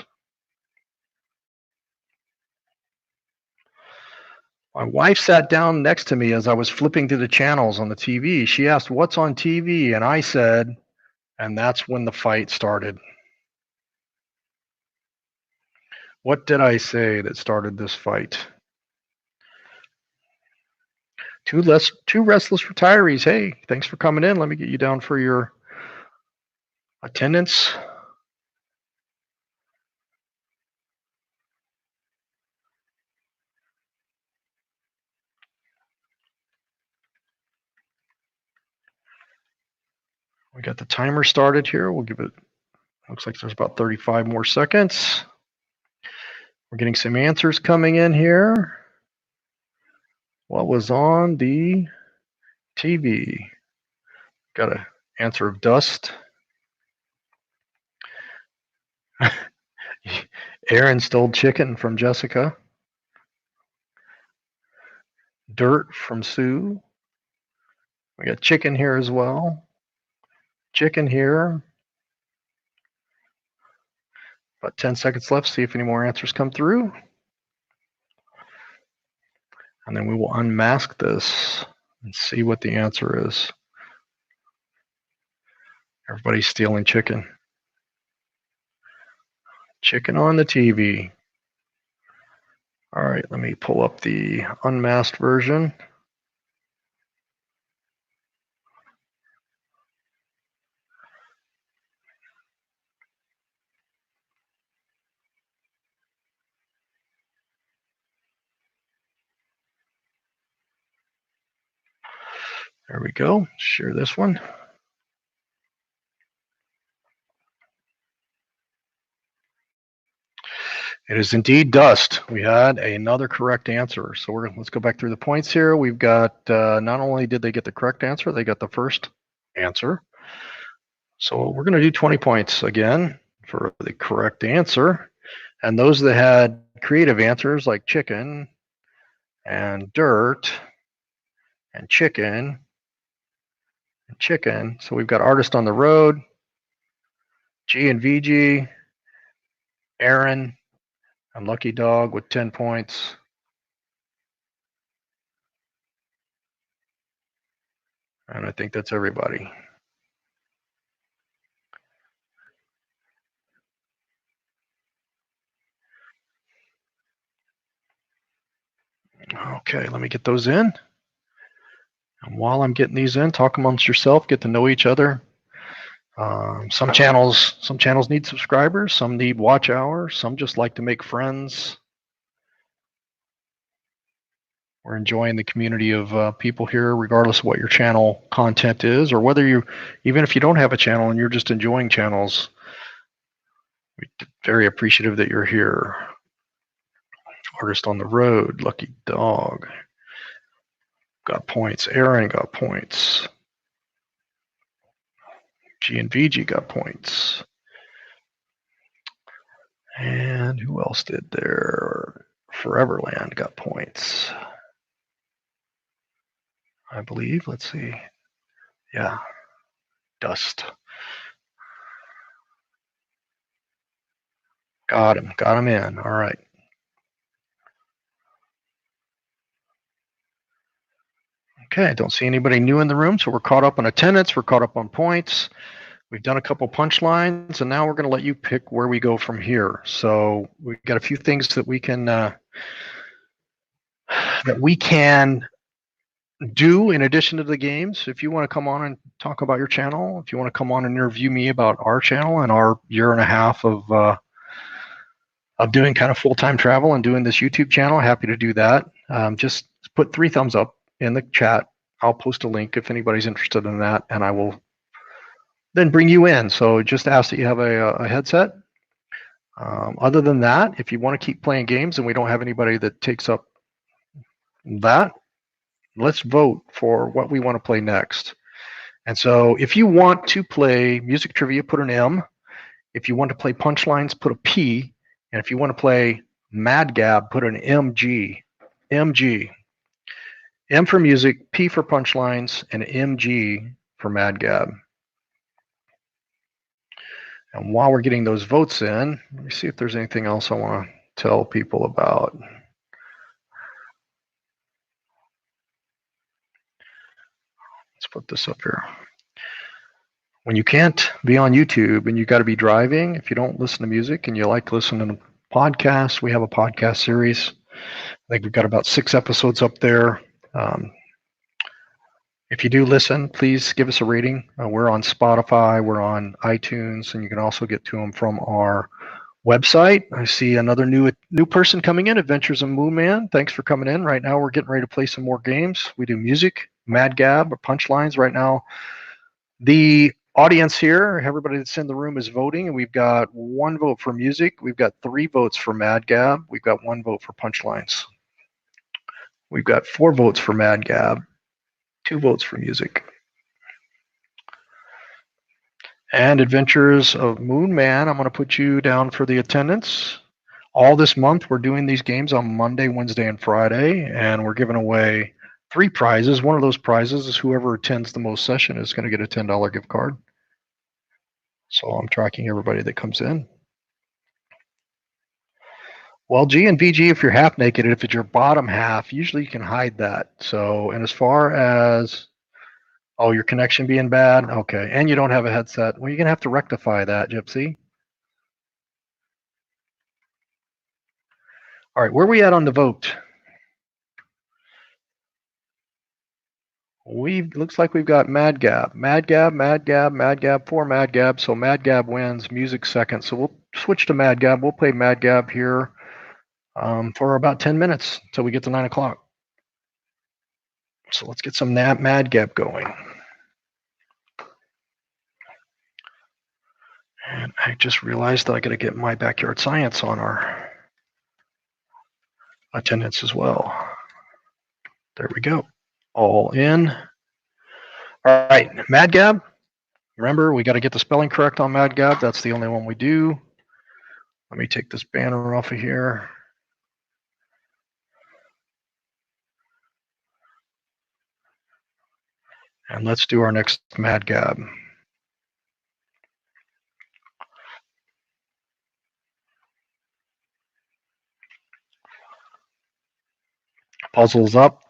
My wife sat down next to me as I was flipping through the channels on the TV. She asked, "What's on TV?" And I said, and that's when the fight started. What did I say that started this fight? Two restless retirees. Hey, thanks for coming in. Let me get you down for your attendance. We got the timer started here. We'll give it, looks like there's about 35 more seconds. We're getting some answers coming in here. What was on the TV? Got an answer of dust. Aaron stole chicken from Jessica. Dirt from Sue. We got chicken here as well. Chicken here. About 10 seconds left. See if any more answers come through. And then we will unmask this and see what the answer is. Everybody's stealing chicken. Chicken on the TV. All right, let me pull up the unmasked version. There we go. Share this one. It is indeed dust. We had another correct answer. So let's go back through the points here. We've got, not only did they get the correct answer, they got the first answer. So we're going to do 20 points again for the correct answer. And those that had creative answers like chicken and dirt and chicken and chicken. So we've got Artist on the Road, G and VG, Aaron, and Lucky Dog with 10 points. And I think that's everybody. Okay, let me get those in. And while I'm getting these in, talk amongst yourself, get to know each other. Some channels need subscribers, some need watch hours, some just like to make friends. We're enjoying the community of people here, regardless of what your channel content is, or whether you, even if you don't have a channel and you're just enjoying channels, we're very appreciative that you're here. Artist on the Road, Lucky Dog got points. Aaron got points. G and VG got points. And who else did there? Foreverland got points, I believe. Let's see. Yeah. Dust. Got him. Got him in. All right. Okay, I don't see anybody new in the room, so we're caught up on attendance. We're caught up on points. We've done a couple punchlines, and now we're going to let you pick where we go from here. So we've got a few things that we can do in addition to the games. If you want to come on and talk about your channel, if you want to come on and interview me about our channel and our year and a half of doing kind of full-time travel and doing this YouTube channel, happy to do that. Just put 3 thumbs up in the chat. I'll post a link if anybody's interested in that, and I will then bring you in. So just ask that you have a headset. Other than that, if you want to keep playing games and we don't have anybody that takes up that, let's vote for what we want to play next. And so if you want to play music trivia, put an M. If you want to play punchlines, put a P. And if you want to play Madgab, put an MG. MG. M for music, P for punchlines, and MG for Madgab. And while we're getting those votes in, let me see if there's anything else I want to tell people about. Let's put this up here. When you can't be on YouTube and you got to be driving, if you don't listen to music and you like listening to podcasts, we have a podcast series. I think we've got about 6 episodes up there. If you do listen, please give us a rating. We're on Spotify, we're on iTunes, and you can also get to them from our website. I see another new person coming in, Adventures of Moon Man. Thanks for coming in. Right now, we're getting ready to play some more games. We do music, Madgab, or punchlines right now. The audience here, everybody that's in the room is voting, and we've got 1 vote for music. We've got 3 votes for Madgab. We've got 1 vote for punchlines. We've got 4 votes for Madgab, 2 votes for music. And Adventures of Moon Man, I'm going to put you down for the attendance. All this month, we're doing these games on Monday, Wednesday, and Friday, and we're giving away 3 prizes. One of those prizes is whoever attends the most session is going to get a $10 gift card. So I'm tracking everybody that comes in. Well, G and VG, if you're half naked, and if it's your bottom half, usually you can hide that. So, and as far as, oh, your connection being bad, okay, and you don't have a headset, well, you're going to have to rectify that, Gypsy. All right, where are we at on the vote? Looks like we've got Madgab, poor Madgab. So Madgab wins. Music second. So we'll switch to Madgab. We'll play Madgab here for about 10 minutes until we get to 9 o'clock. So let's get some Madgab going. And I just realized that I got to get my backyard science on our attendance as well. There we go. All in. All right, Madgab. Remember, we got to get the spelling correct on Madgab. That's the only one we do. Let me take this banner off of here. And let's do our next Madgab. Puzzles up.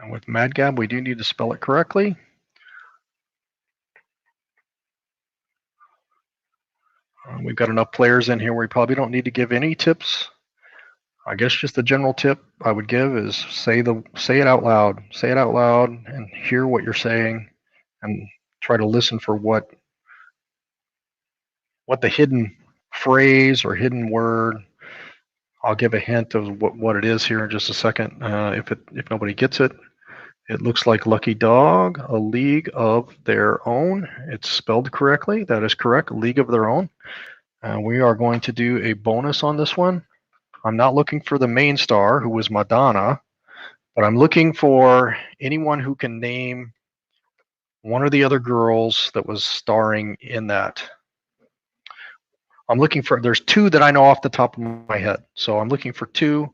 And with Madgab, we do need to spell it correctly. We've got enough players in here where we probably don't need to give any tips. I guess just the general tip I would give is say it out loud. Say it out loud and hear what you're saying and try to listen for what the hidden phrase or hidden word. I'll give a hint of what it is here in just a second. If nobody gets it, it looks like Lucky Dog, a league of their own. It's spelled correctly. That is correct. A league of their own. We are going to do a bonus on this one. I'm not looking for the main star, who was Madonna, but I'm looking for anyone who can name one of the other girls that was starring in that. I'm looking for, there's 2 that I know off the top of my head. So I'm looking for 2.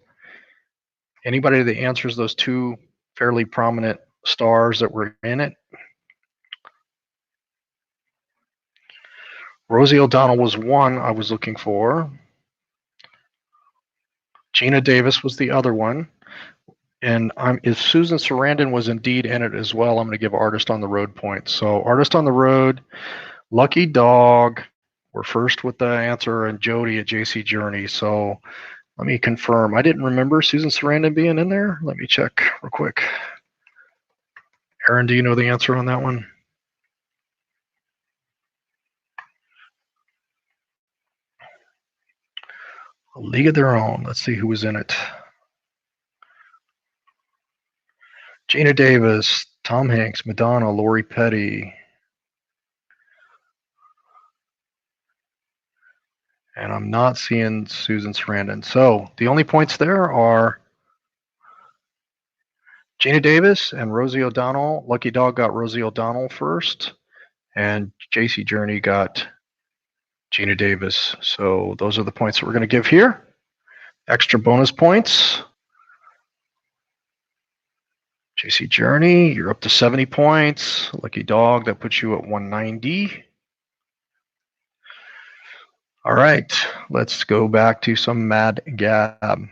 Anybody that answers those 2 fairly prominent stars that were in it. Rosie O'Donnell was one I was looking for. Gina Davis was the other one. And if Susan Sarandon was indeed in it as well, I'm going to give Artist on the Road points. So Artist on the Road, Lucky Dog, we're first with the answer, and Jody at JC Journey. So let me confirm. I didn't remember Susan Sarandon being in there. Let me check real quick. Aaron, do you know the answer on that one? A League of Their Own. Let's see who was in it. Gina Davis, Tom Hanks, Madonna, Lori Petty. And I'm not seeing Susan Sarandon. So the only points there are Gina Davis and Rosie O'Donnell. Lucky Dog got Rosie O'Donnell first, and JC Journey got Gina Davis. So those are the points that we're going to give here. Extra bonus points. JC Journey, you're up to 70 points. Lucky Dog, that puts you at 190. All right, let's go back to some Madgab.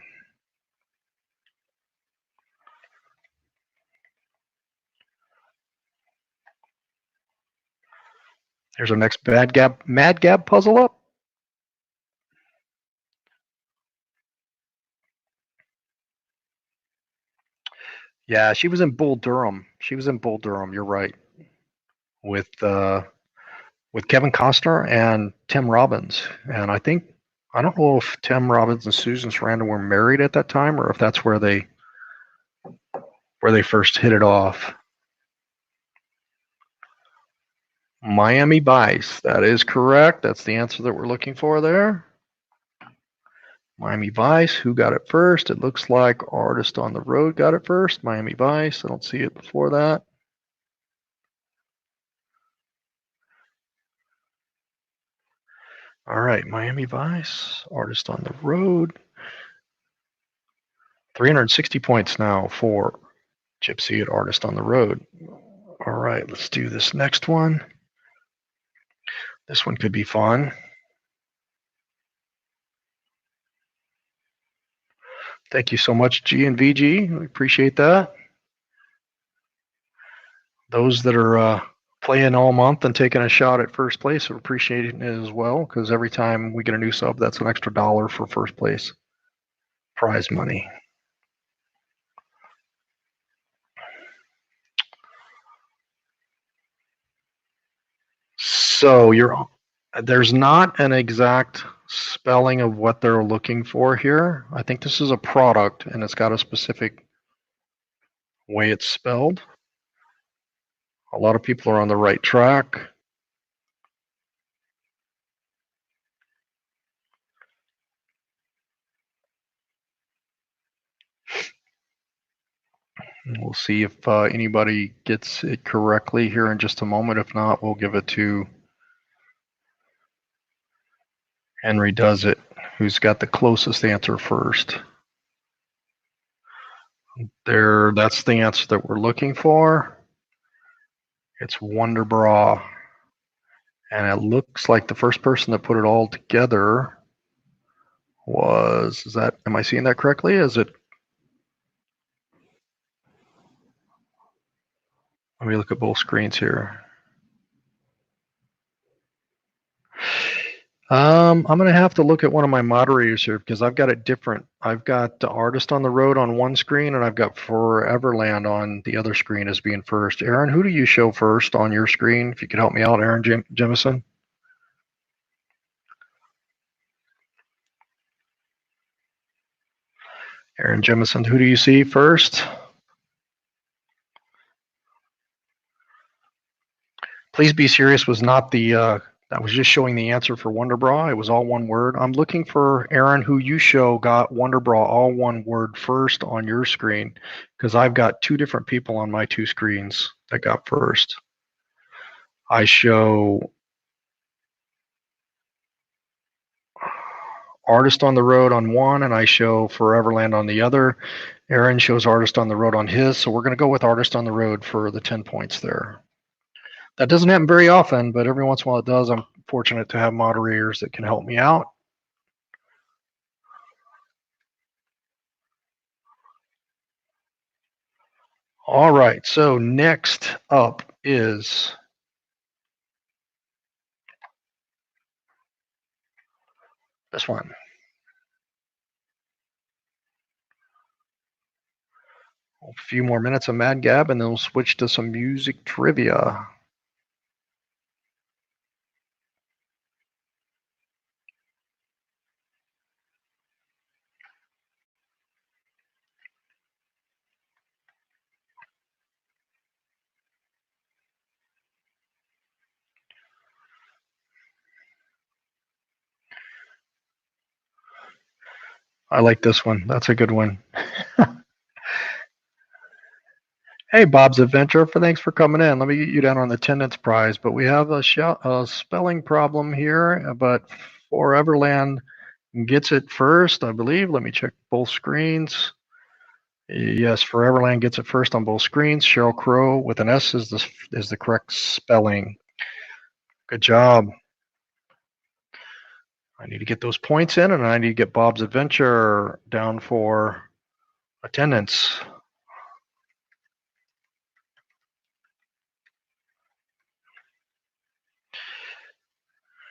Here's our next Madgab puzzle up. Yeah, she was in Bull Durham. You're right. With Kevin Costner and Tim Robbins. And I don't know if Tim Robbins and Susan Sarandon were married at that time, or if that's where they first hit it off. Miami Vice. That is correct. That's the answer that we're looking for there. Miami Vice. Who got it first? It looks like Artist on the Road got it first. Miami Vice. I don't see it before that. All right, Miami Vice, Artist on the Road. 360 points now for Gypsy at Artist on the Road. All right, let's do this next one. This one could be fun. Thank you so much, G and VG. We appreciate that. Those that are playing all month and taking a shot at first place are appreciating it as well, because every time we get a new sub, that's an extra $1 for first place prize money. So there's not an exact spelling of what they're looking for here. I think this is a product and it's got a specific way it's spelled. A lot of people are on the right track. We'll see if anybody gets it correctly here in just a moment. If not, we'll give it to Henry Does It, who's got the closest answer first. There, that's the answer that we're looking for. It's Wonder Bra. And it looks like the first person that put it all together am I seeing that correctly? Let me look at both screens here. I'm going to have to look at one of my moderators here because I've got it different. I've got the Artist on the Road on one screen and I've got Foreverland on the other screen as being first. Aaron, who do you show first on your screen? If you could help me out, Aaron Jemison. Aaron Jemison, who do you see first? Please Be Serious was not I was just showing the answer for Wonder Bra. It was all one word. I'm looking for Aaron, who you show got Wonder Bra all one word first on your screen, because I've got two different people on my two screens that got first. I show Artist on the Road on one, and I show Foreverland on the other. Aaron shows Artist on the Road on his, so we're going to go with Artist on the Road for the 10 points there. That doesn't happen very often, but every once in a while it does. I'm fortunate to have moderators that can help me out. All right, so next up is this one. A few more minutes of Madgab, and then we'll switch to some music trivia. I like this one. That's a good one. Hey, Bob's Adventure. Thanks for coming in. Let me get you down on the attendance prize. But we have a spelling problem here. But Foreverland gets it first, I believe. Let me check both screens. Yes, Foreverland gets it first on both screens. Sheryl Crow with an S is the correct spelling. Good job. I need to get those points in, and I need to get Bob's Adventure down for attendance.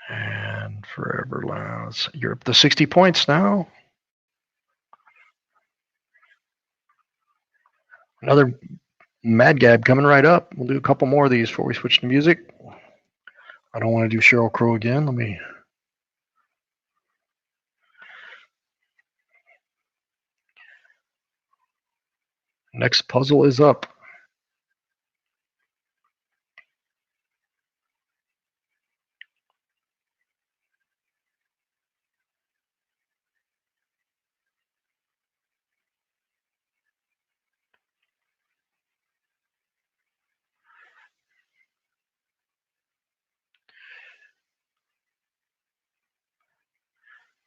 And Foreverland, you're up to 60 points now. Another Madgab coming right up. We'll do a couple more of these before we switch to music. I don't want to do Sheryl Crow again. Let me. Next puzzle is up.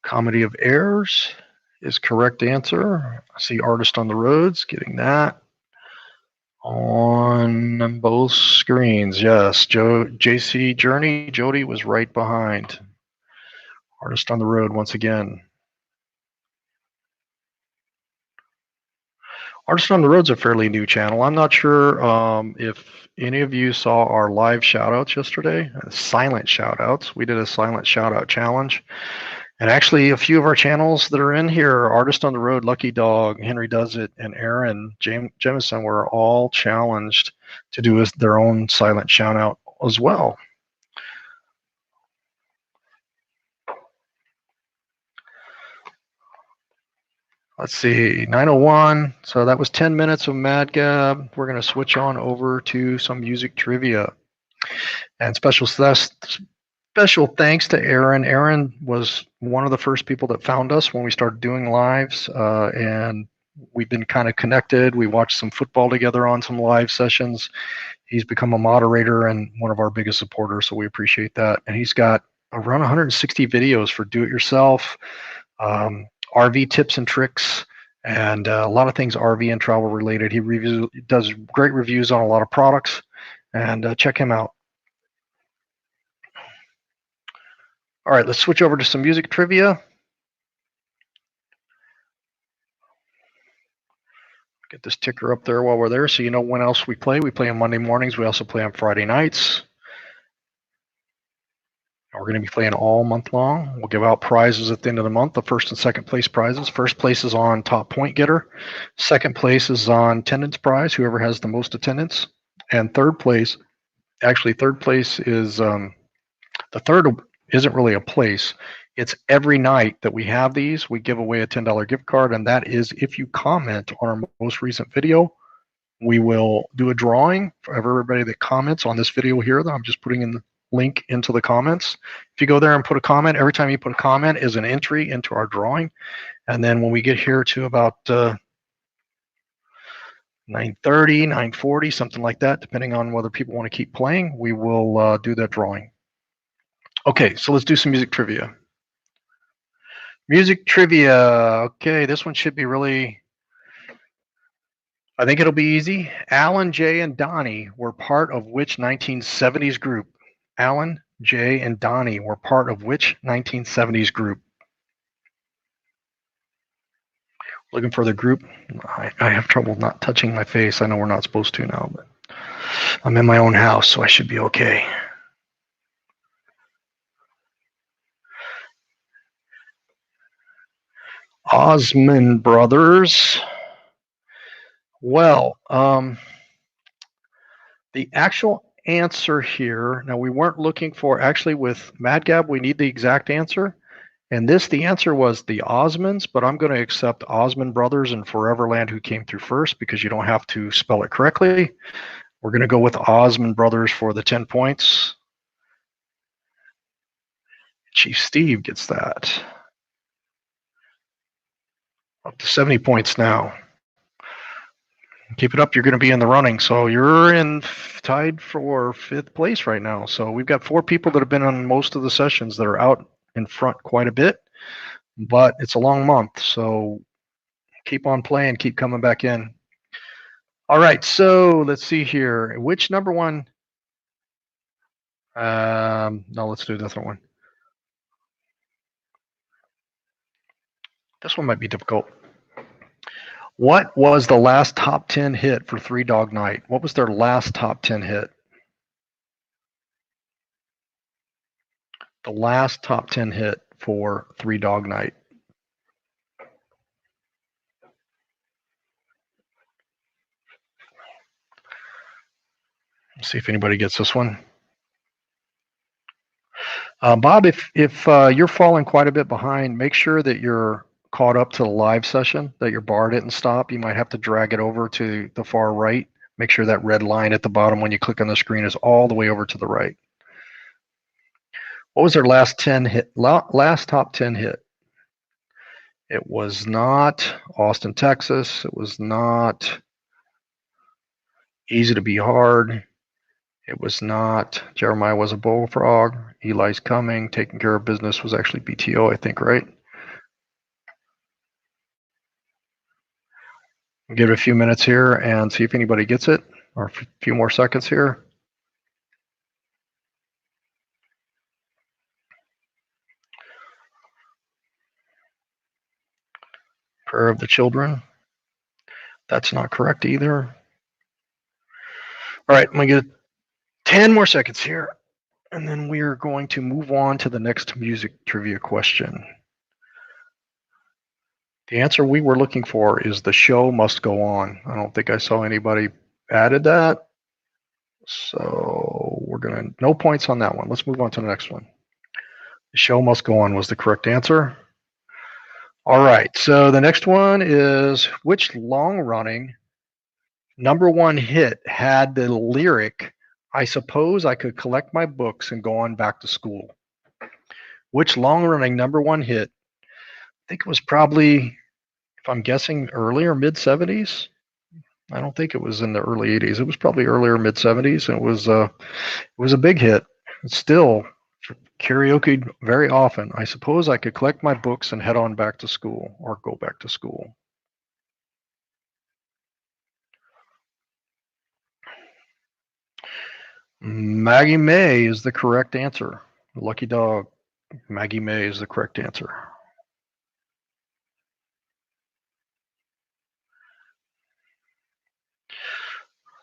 Comedy of Errors is correct answer. I see Artist on the Roads getting that on both screens. Yes, JC Journey, Jody was right behind. Artist on the Road once again. Artist on the Road's a fairly new channel. I'm not sure if any of you saw our live shoutouts yesterday, silent shoutouts. We did a silent shoutout challenge. And actually, a few of our channels that are in here, Artist on the Road, Lucky Dog, Henry Does It, and Aaron Jemison, were all challenged to do their own silent shout out as well. Let's see, 9:01. So that was 10 minutes of Madgab. We're going to switch on over to some music trivia. And special thanks to Aaron. Aaron was one of the first people that found us when we started doing lives, and we've been kind of connected. We watched some football together on some live sessions. He's become a moderator and one of our biggest supporters, so we appreciate that. And he's got around 160 videos for do-it-yourself, RV tips and tricks, and a lot of things RV and travel related. He does great reviews on a lot of products, and check him out. All right, let's switch over to some music trivia. Get this ticker up there while we're there so you know when else we play. We play on Monday mornings. We also play on Friday nights. We're going to be playing all month long. We'll give out prizes at the end of the month, the first and second place prizes. First place is on top point getter. Second place is on attendance prize, whoever has the most attendance. And third place is the third isn't really a place. It's every night that we have these, we give away a $10 gift card, and that is if you comment on our most recent video. We will do a drawing for everybody that comments on this video here that I'm just putting in the link into the comments. If you go there and put a comment, every time you put a comment is an entry into our drawing. And then when we get here to about 9:30, 9:40, something like that, depending on whether people want to keep playing, we will do that drawing. Okay, so let's do some music trivia. Music trivia. Okay, this one should be really, I think it'll be easy. Alan, Jay, and Donnie were part of which 1970s group? Alan, Jay, and Donnie were part of which 1970s group? Looking for the group. I have trouble not touching my face. I know we're not supposed to now, but I'm in my own house, so I should be okay. Osmond Brothers. Well, the actual answer here, now we weren't looking for, actually with Madgab, we need the exact answer. And the answer was the Osmonds, but I'm going to accept Osmond Brothers and Foreverland, who came through first, because you don't have to spell it correctly. We're going to go with Osmond Brothers for the 10 points. Chief Steve gets that. Up to 70 points now. Keep it up, you're going to be in the running. So you're tied for 5th place right now. So we've got 4 people that have been on most of the sessions that are out in front quite a bit, but it's a long month. So keep on playing, keep coming back in. All right, so let's see here. Which number one? No, let's do this one. This one might be difficult. What was the last top 10 hit for Three Dog Night? What was their last top 10 hit? The last top 10 hit for Three Dog Night. Let's see if anybody gets this one. Bob, if you're falling quite a bit behind, make sure that you're caught up to the live session, that your bar didn't stop. You might have to drag it over to the far right. Make sure that red line at the bottom when you click on the screen is all the way over to the right. What was their last top 10 hit? It was not Austin, Texas. It was not Easy to Be Hard. It was not Jeremiah Was a Bullfrog. Eli's Coming. Taking Care of Business was actually BTO, I think, right? I'll give it a few minutes here and see if anybody gets it, or a few more seconds here. Prayer of the Children. That's not correct either. All right, I'm going to get 10 more seconds here, and then we are going to move on to the next music trivia question. The answer we were looking for is The Show Must Go On. I don't think I saw anybody added that. So we're going to, no points on that one. Let's move on to the next one. The Show Must Go On was the correct answer. All right, so the next one is, which long-running number one hit had the lyric, I suppose I could collect my books and go on back to school? Which long-running number one hit? I think it was probably, if I'm guessing, early or mid-70s. I don't think it was in the early 80s. It was probably earlier mid-70s, and it was a big hit. It's still karaoke very often. I suppose I could collect my books and head on back to school, or go back to school. Maggie May is the correct answer. Lucky Dog. Maggie May is the correct answer.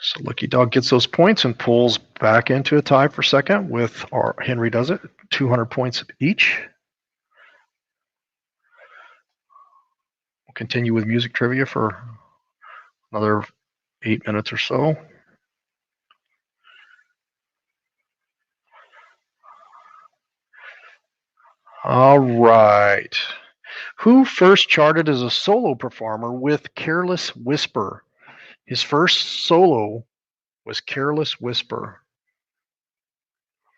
So Lucky Dog gets those points and pulls back into a tie for second with our Henry Does It, 200 points each. We'll continue with music trivia for another 8 minutes or so. All right. Who first charted as a solo performer with Careless Whisper? His first solo was Careless Whisper.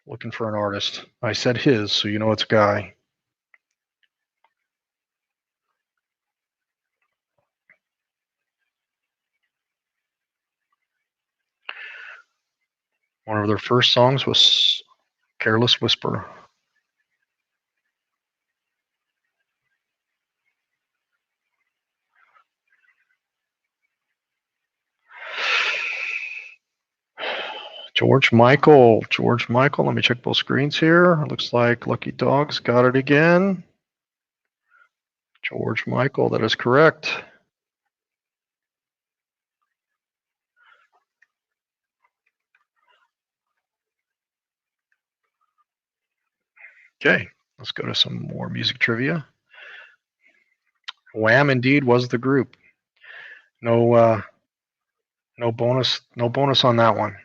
Looking for an artist. I said his, so you know it's a guy. One of their first songs was Careless Whisper. George Michael. Let me check both screens here. Looks like Lucky Dog's got it again. George Michael, that is correct. Okay, let's go to some more music trivia. Wham indeed was the group. No bonus on that one.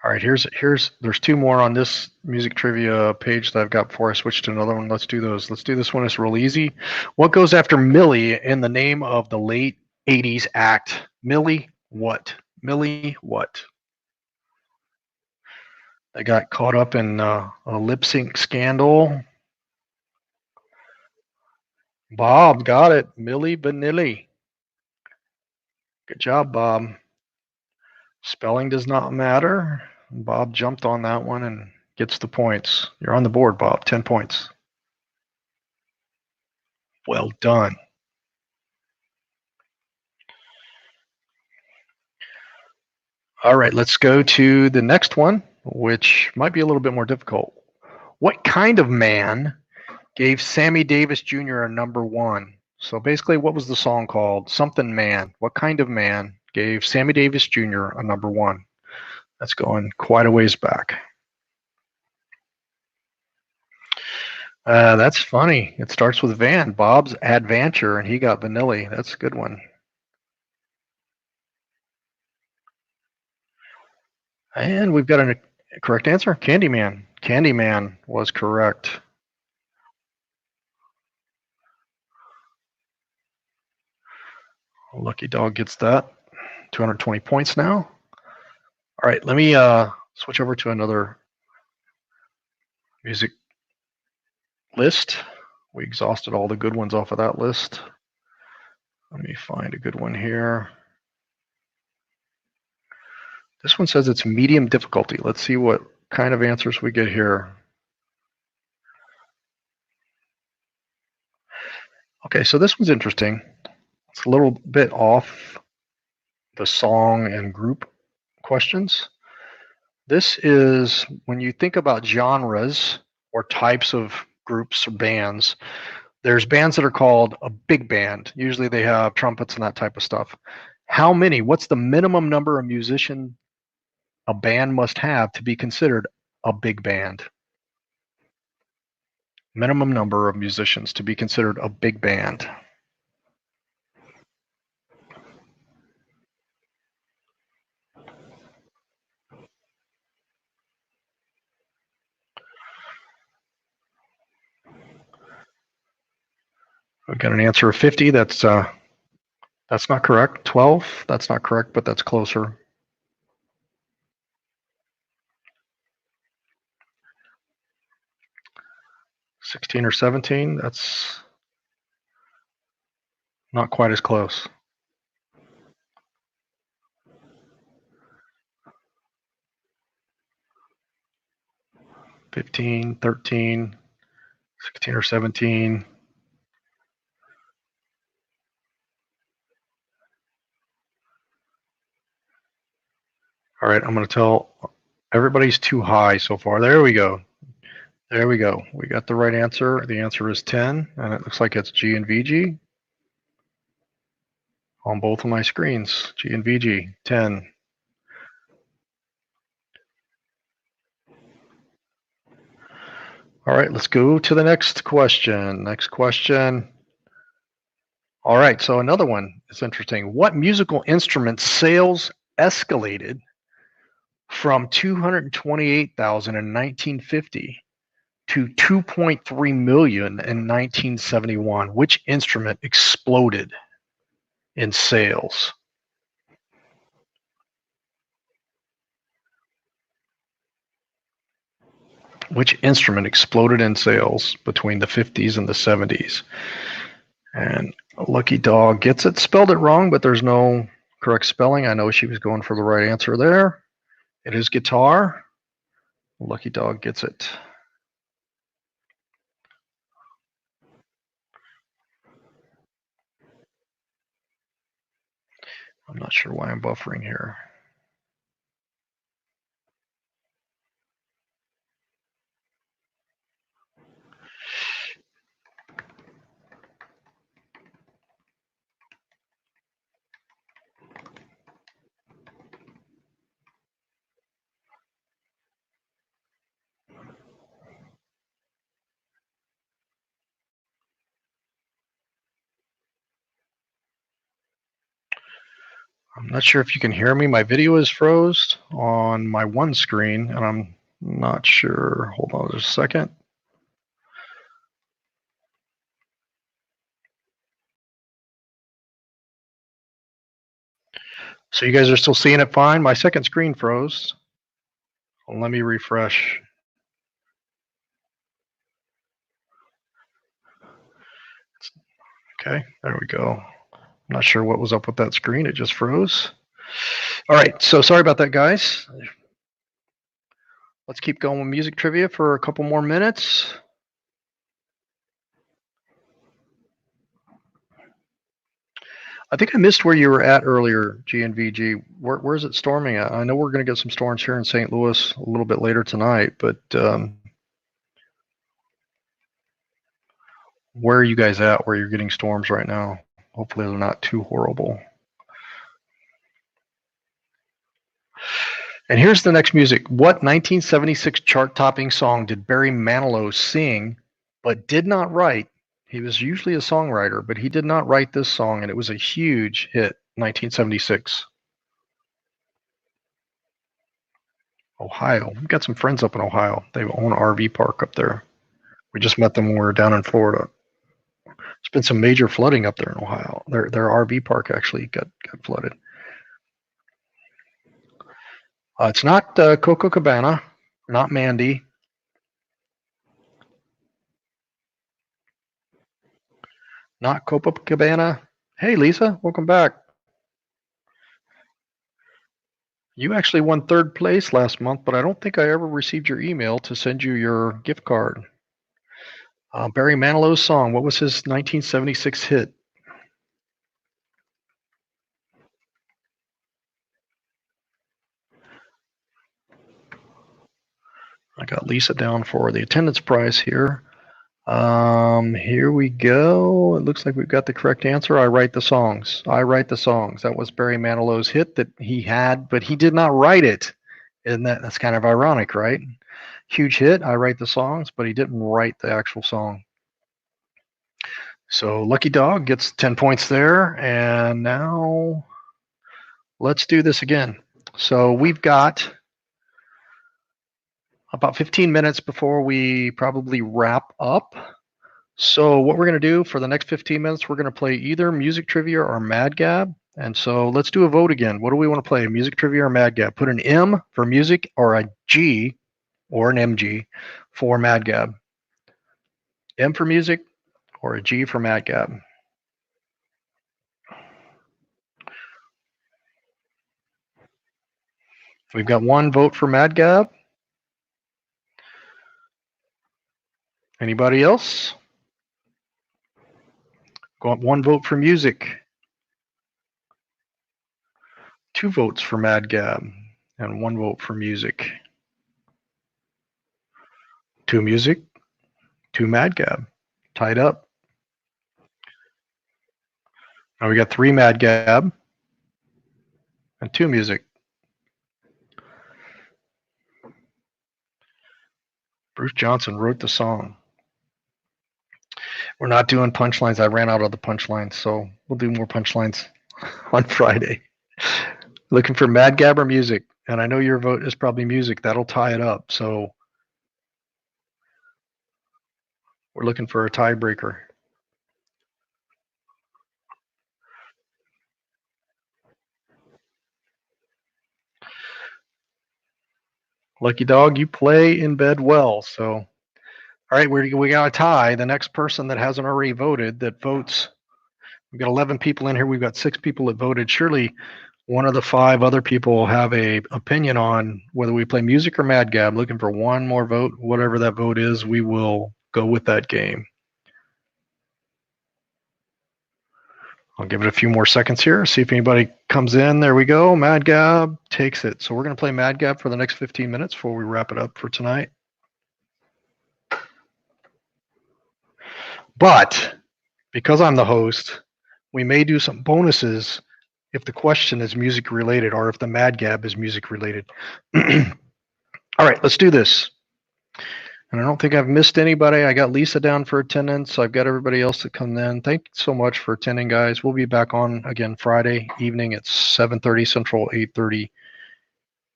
All right, there's 2 more on this music trivia page that I've got before I switch to another one. Let's do those. Let's do this one. It's real easy. What goes after Millie in the name of the late 80s act? Millie what? Millie what? They got caught up in a lip sync scandal. Bob got it. Milli Vanilli. Good job, Bob. Spelling does not matter. Bob jumped on that one and gets the points. You're on the board, Bob. 10 points. Well done. All right, let's go to the next one, which might be a little bit more difficult. What kind of man gave Sammy Davis Jr. a number one? So basically, what was the song called? Something Man. What kind of man gave Sammy Davis Jr. a number one? That's going quite a ways back. That's funny. It starts with Van. Bob's Adventure, and he got Vanilli. That's a good one. And we've got a correct answer. Candyman. Candyman was correct. Lucky Dog gets that. 220 points now. All right, let me switch over to another music list. We exhausted all the good ones off of that list. Let me find a good one here. This one says it's medium difficulty. Let's see what kind of answers we get here. Okay, so this one's interesting. It's a little bit off the song and group questions. This is when you think about genres or types of groups or bands, there's bands that are called a big band. Usually they have trumpets and that type of stuff. How many? What's the minimum number of musicians a band must have to be considered a big band? Minimum number of musicians to be considered a big band. We've got an answer of 50. That's not correct. 12. That's not correct, but that's closer. 16 or 17. That's not quite as close. 15, 13, 16 or 17. All right, I'm going to tell everybody's too high so far. There we go. There we go. We got the right answer. The answer is 10, and it looks like it's G and VG on both of my screens. G and VG, 10. All right, let's go to the next question. Next question. All right, so another one is interesting. What musical instrument sales escalated from 228,000 in 1950 to 2.3 million in 1971? Which instrument exploded in sales? Which instrument exploded in sales between the 50s and the 70s? And Lucky Dog gets it. Spelled it wrong, but there's no correct spelling. I know she was going for the right answer there. It is guitar. Lucky Dog gets it. I'm not sure why I'm buffering here. I'm not sure if you can hear me. My video is froze on my one screen, and I'm not sure. Hold on just a second. So you guys are still seeing it fine? My second screen froze. Well, let me refresh. Okay, there we go. I'm not sure what was up with that screen. It just froze. All right, so sorry about that, guys. Let's keep going with music trivia for a couple more minutes. I think I missed where you were at earlier, GNVG. Where's it storming at? I know we're going to get some storms here in St. Louis a little bit later tonight, but where are you guys at where you're getting storms right now? Hopefully they're not too horrible. And here's the next music. What 1976 chart-topping song did Barry Manilow sing but did not write? He was usually a songwriter, but he did not write this song, and it was a huge hit, 1976. Ohio. We've got some friends up in Ohio. They own an RV park up there. We just met them when we were down in Florida. There's been some major flooding up there in Ohio. Their RV park actually got flooded. It's not Coco Cabana, not Mandy. Not Copacabana. Hey, Lisa, welcome back. You actually won third place last month, but I don't think I ever received your email to send you your gift card. Barry Manilow's song. What was his 1976 hit? I got Lisa down for the attendance prize here. Here we go. It looks like we've got the correct answer. I write the songs. I write the songs. That was Barry Manilow's hit that he had, but he did not write it. Isn't that's kind of ironic, right? Huge hit. I write the songs, but he didn't write the actual song. So Lucky Dog gets 10 points there. And now let's do this again. So we've got about 15 minutes before we probably wrap up. So what we're going to do for the next 15 minutes, we're going to play either music trivia or Madgab. And so let's do a vote again. What do we want to play, music trivia or Madgab? Put an M for music or a G or an MG for Madgab. M for music or a G for Madgab. We've got one vote for Madgab. Anybody else? Got one vote for music. Two votes for Madgab and one vote for music. Two music, two Madgab. Tied up. Now we got three Madgab and two music. Bruce Johnson wrote the song. We're not doing punchlines. I ran out of the punchlines, so we'll do more punchlines on Friday. Looking for Madgab or music, and I know your vote is probably music. That'll tie it up. So we're looking for a tiebreaker. Lucky Dog, you play in bed well. So, all right, we got a tie. The next person that hasn't already voted that votes, we've got 11 people in here. We've got 6 people that voted. Surely one of the 5 other people will have a opinion on whether we play music or Madgab. Looking for one more vote. Whatever that vote is, we will go with that game. I'll give it a few more seconds here, see if anybody comes in. There we go. Madgab takes it. So we're going to play Madgab for the next 15 minutes before we wrap it up for tonight. But because I'm the host, we may do some bonuses if the question is music related or if the Madgab is music related. All right, let's do this. And I don't think I've missed anybody. I got Lisa down for attendance. I've got everybody else that come in. Thank you so much for attending, guys. We'll be back on again Friday evening at 7:30 Central, 8:30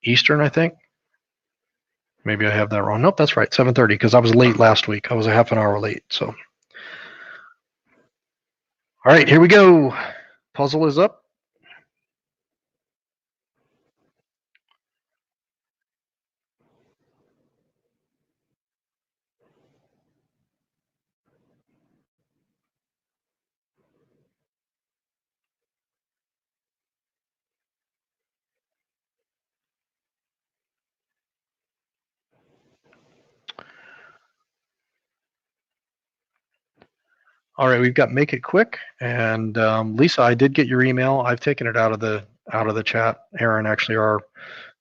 Eastern, I think. Maybe I have that wrong. Nope, that's right, 7:30, because I was late last week. I was a half an hour late. So, all right, here we go. Puzzle is up. All right, we've got Make It Quick, and Lisa, I did get your email. I've taken it out of the chat. Aaron, actually, our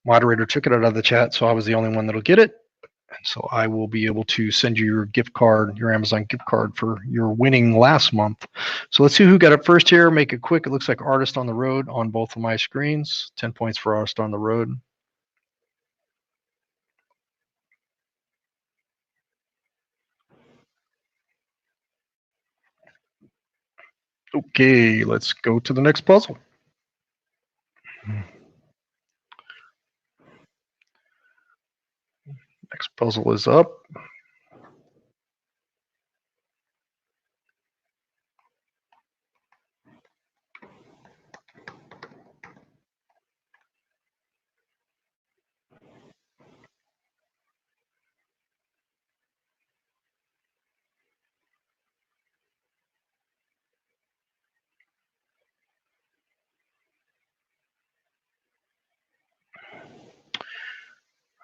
moderator, took it out of the chat, so I was the only one that'll get it. And so I will be able to send you your gift card, your Amazon gift card for your winning last month. So let's see who got it first here. Make it quick. It looks like Artist on the Road on both of my screens. 10 points for Artist on the Road. Okay, let's go to the next puzzle. Next puzzle is up.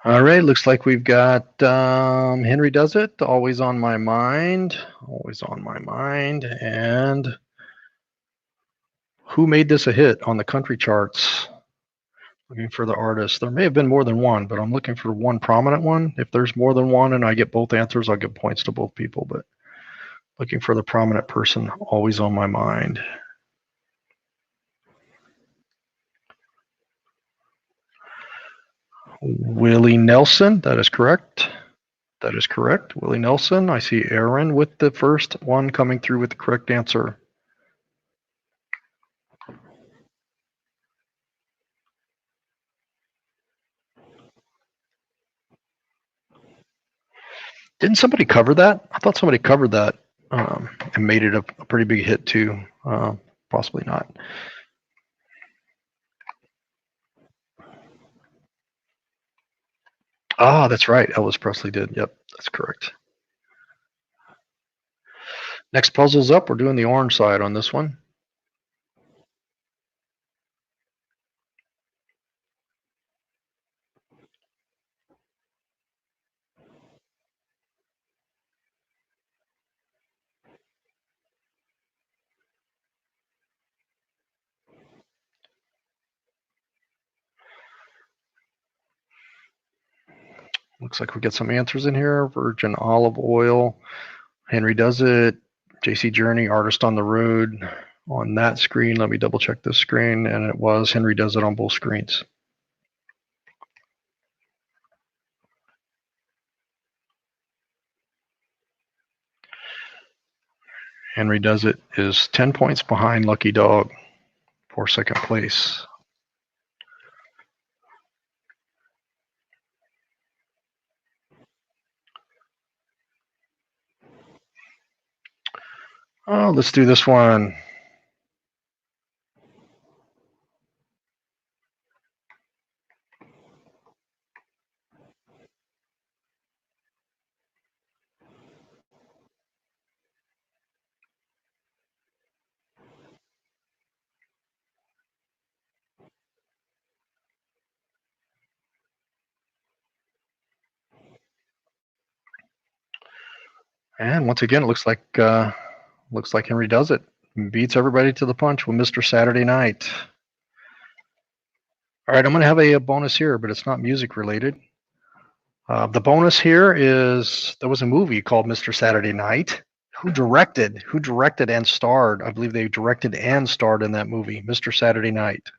All right, looks like we've got Henry Does It, Always on My Mind, and who made this a hit on the country charts? Looking for the artist. There may have been more than one, but I'm looking for one prominent one. If there's more than one and I get both answers, I'll give points to both people, but looking for the prominent person, Always on My Mind. Willie Nelson, that is correct. That is correct. Willie Nelson. I see Aaron with the first one coming through with the correct answer. Didn't somebody cover that? I thought somebody covered that and made it a pretty big hit too. Possibly not. Ah, that's right. Elvis Presley did. Yep, that's correct. Next puzzle's up. We're doing the orange side on this one. Looks like we get some answers in here. Virgin olive oil. Henry Does It. JC Journey, Artist on the Road. On that screen, let me double check this screen, and it was Henry Does It on both screens. Henry Does It is 10 points behind Lucky Dog for second place. Oh, let's do this one. And once again, it looks like Henry Does It. Beats everybody to the punch with Mr. Saturday Night. All right, I'm going to have a bonus here, but it's not music related. The bonus here is there was a movie called Mr. Saturday Night. Who directed and starred? I believe they directed and starred in that movie, Mr. Saturday Night.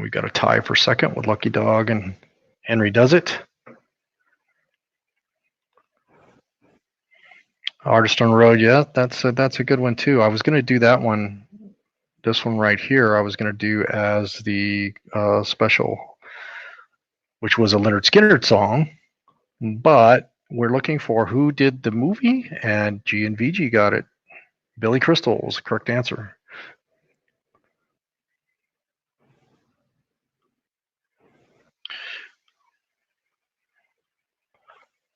We got a tie for second with Lucky Dog and Henry Does It. Artist on the Road, yeah, that's a good one too. I was going to do that one, this one right here. I was going to do as the special, which was a Leonard Skinner song, but we're looking for who did the movie, and G and VG got it. Billy Crystal was the correct answer.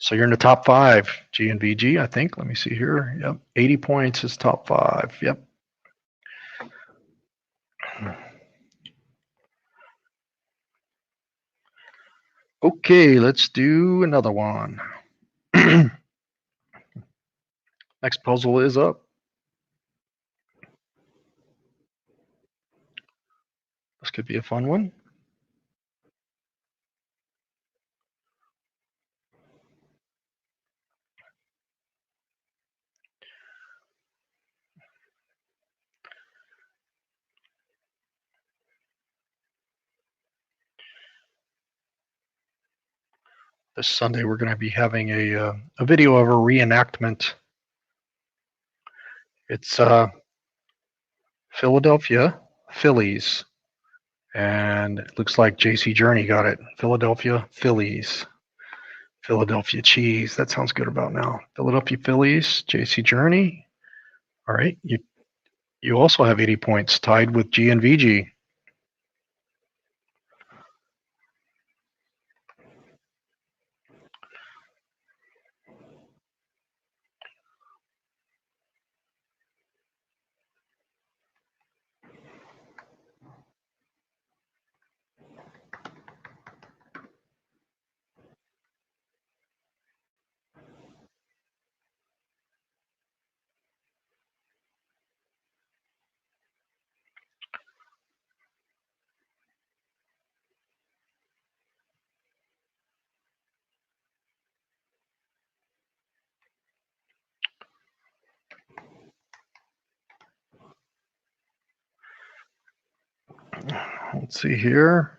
So you're in the top five, G and VG, I think. Let me see here. Yep, 80 points is top five. Yep. Okay, let's do another one. Next puzzle is up. This could be a fun one. This Sunday, we're going to be having a video of a reenactment. It's Philadelphia Phillies, and it looks like JC Journey got it. Philadelphia Phillies. Philadelphia cheese. That sounds good about now. Philadelphia Phillies, JC Journey. All right. You also have 80 points, tied with G and VG. Let's see here.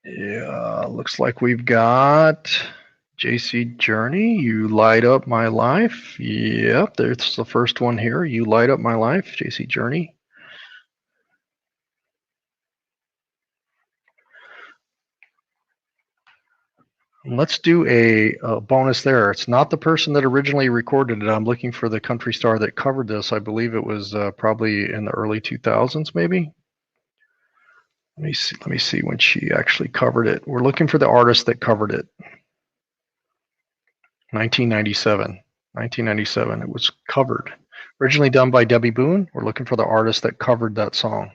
Yeah, looks like we've got JC Journey. You light up my life. Yep, there's the first one here. You light up my life, JC Journey. Let's do a bonus there. It's not the person that originally recorded it. I'm looking for the country star that covered this. I believe it was probably in the early 2000s, maybe. Let me see when she actually covered it. We're looking for the artist that covered it. 1997. 1997. It was covered. Originally done by Debbie Boone. We're looking for the artist that covered that song.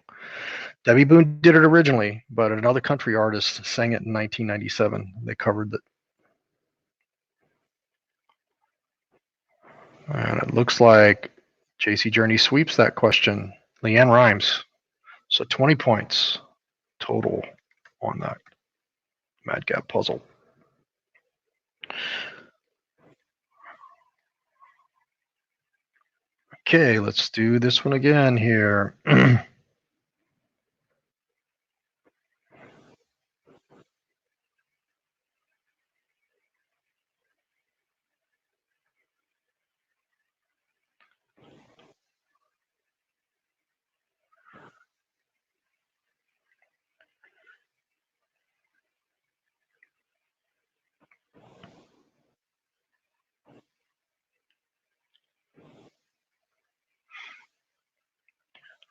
Debbie Boone did it originally, but another country artist sang it in 1997. They covered it. And it looks like JC Journey sweeps that question. Leanne Rhymes. So 20 points total on that Madgab puzzle. Okay, let's do this one again here.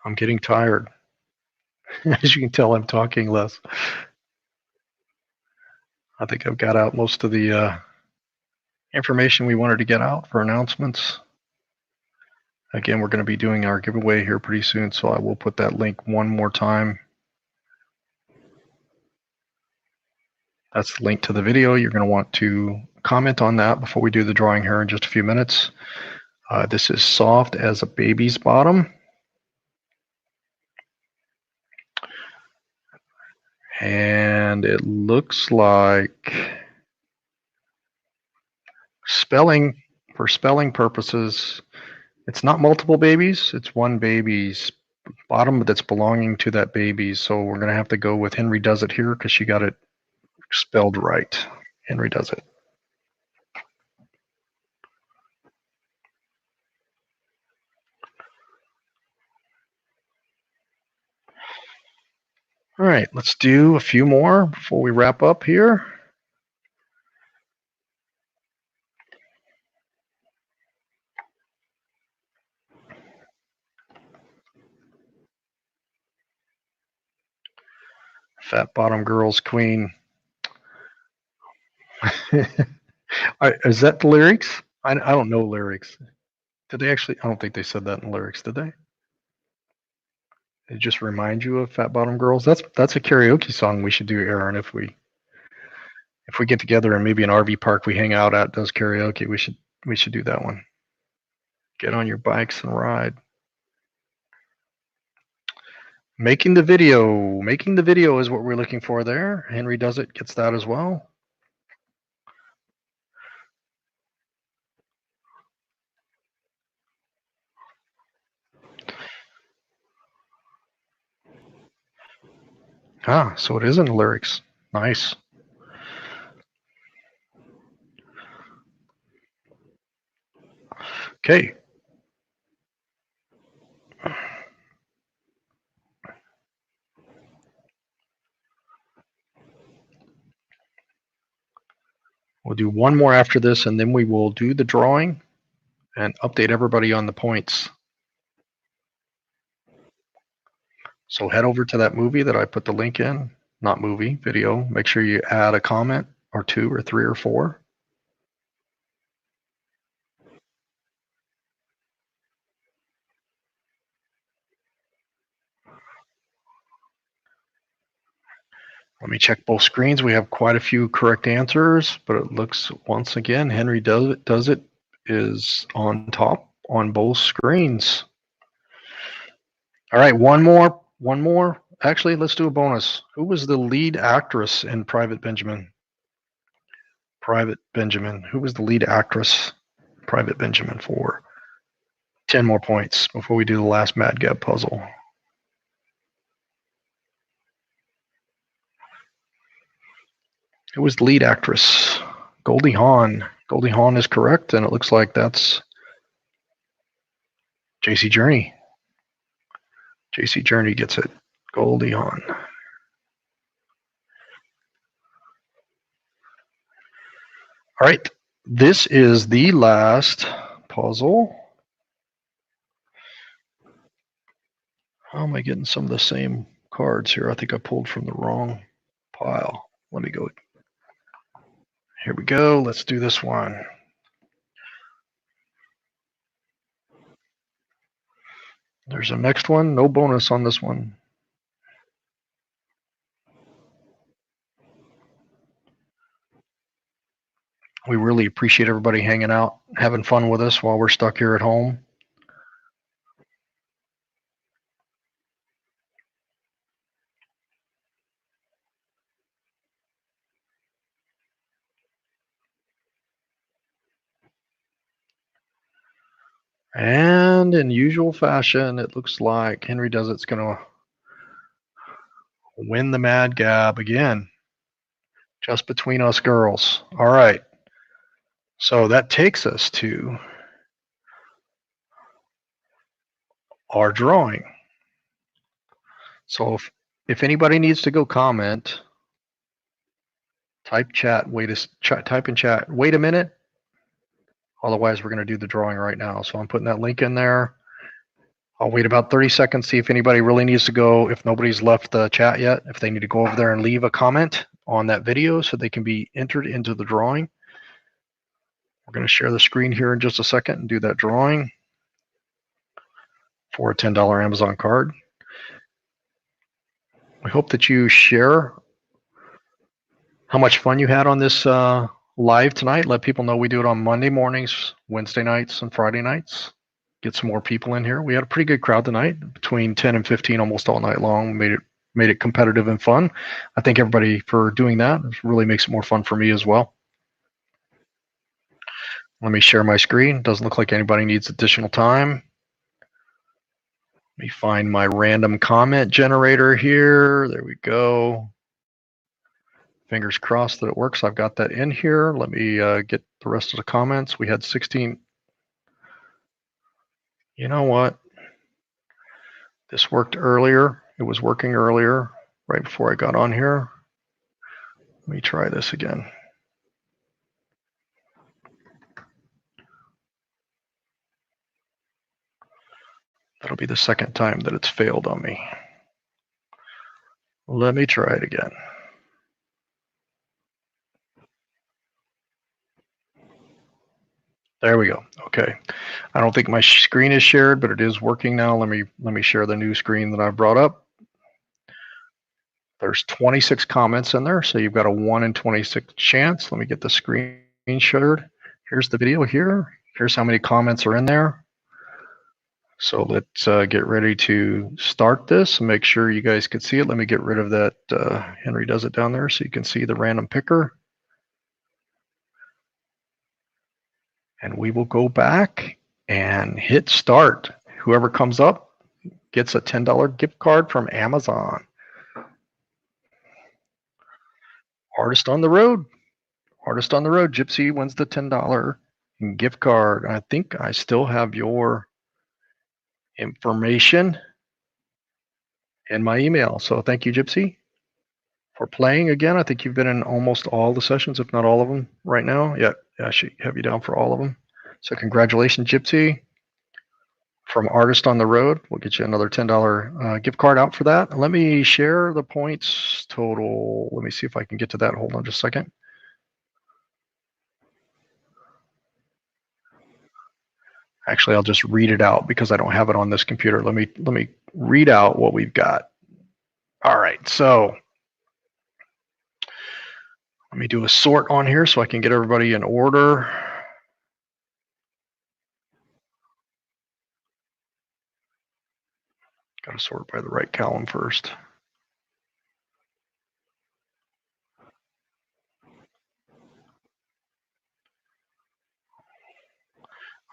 I'm getting tired. As you can tell, I'm talking less. I think I've got out most of the information we wanted to get out for announcements. Again, we're going to be doing our giveaway here pretty soon, so I will put that link one more time. That's the link to the video. You're going to want to comment on that before we do the drawing here in just a few minutes. This is soft as a baby's bottom. And it looks like for spelling purposes, it's not multiple babies. It's one baby's bottom that's belonging to that baby. So we're going to have to go with Henry Does It here because she got it spelled right. Henry Does It. All right, let's do a few more before we wrap up here. Fat Bottom Girls Queen. Is that the lyrics? I don't know lyrics. Did they actually? I don't think they said that in lyrics, did they? It just remind you of Fat Bottom Girls. That's a karaoke song we should do, Aaron. If we get together and maybe an RV park we hang out at does karaoke, we should We should do that one. Get on your bikes and ride. Making the video. Making the video is what we're looking for there. Henry Does It gets that as well. Ah, so it is in the lyrics. Nice. Okay. We'll do one more after this, and then we will do the drawing and update everybody on the points. So head over to that movie that I put the link in. Not movie, video. Make sure you add a comment or 2 or 3 or 4. Let me check both screens. We have quite a few correct answers, but it looks, once again, Henry Does It is on top on both screens. All right, one more. Actually, let's do a bonus. Who was the lead actress in Private Benjamin? Private Benjamin. Who was the lead actress? Private Benjamin for 10 more points before we do the last Madgab puzzle. Who was the lead actress? Goldie Hawn. Goldie Hawn is correct, and it looks like that's JC Journey. JC Journey gets it. Goldie Hawn. All right, this is the last puzzle. How am I getting some of the same cards here? I think I pulled from the wrong pile. Let me go. Here we go. Let's do this one. There's a next one. No bonus on this one. We really appreciate everybody hanging out, having fun with us while we're stuck here at home. And in usual fashion, it looks like Henry Does It's going to win the Madgab again. Just between us girls. All right. So that takes us to our drawing. So if anybody needs to go comment, type chat. Type in chat. Wait a minute. Otherwise, we're going to do the drawing right now. So I'm putting that link in there. I'll wait about 30 seconds, see if anybody really needs to go. If nobody's left the chat yet, if they need to go over there and leave a comment on that video so they can be entered into the drawing. We're going to share the screen here in just a second and do that drawing for a $10 Amazon card. We hope that you share how much fun you had on this live tonight. Let people know we do it on Monday mornings, Wednesday nights, and Friday nights. Get some more people in here. We had a pretty good crowd tonight, between 10 and 15 almost all night long. Made it competitive and fun. I thank everybody for doing that. It really makes it more fun for me as well. Let me share my screen. Doesn't look like anybody needs additional time. Let me find my random comment generator here. There we go. Fingers crossed that it works. I've got that in here. Let me get the rest of the comments. We had 16. You know what? This worked earlier. It was working earlier, right before I got on here. Let me try this again. That'll be the second time that it's failed on me. Let me try it again. There we go. Okay. I don't think my screen is shared, but it is working now. Let me share the new screen that I brought up. There's 26 comments in there, so you've got a 1 in 26 chance. Let me get the screen shared. Here's the video here. Here's how many comments are in there. So let's get ready to start this and make sure you guys can see it. Let me get rid of that. Henry does it down there so you can see the random picker. And we will go back and hit start. Whoever comes up gets a $10 gift card from Amazon. Artist on the road. Artist on the road. Gypsy wins the $10 gift card. I think I still have your information in my email. So thank you, Gypsy, for playing again. I think you've been in almost all the sessions, if not all of them right now. Yeah, I should have you down for all of them. So congratulations, Gypsy. From Artist on the Road, we'll get you another $10 gift card out for that. Let me share the points total. Let me see if I can get to that. Hold on just a second. Actually, I'll just read it out because I don't have it on this computer. Let me read out what we've got. All right, so let me do a sort on here so I can get everybody in order. Got to sort by the right column first.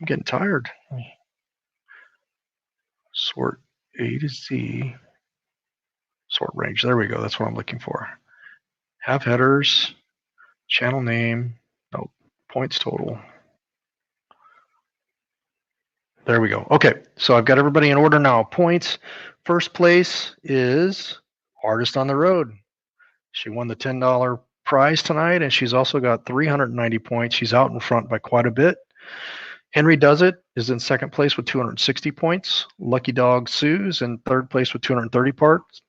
I'm getting tired. Sort A to Z. Sort range. There we go. That's what I'm looking for. Have headers, channel name, no, points total. There we go. Okay, so I've got everybody in order now. Points. First place is Artist on the Road. She won the $10 prize tonight, and she's also got 390 points. She's out in front by quite a bit. Henry Does It is in second place with 260 points. Lucky Dog Sue's in third place with 230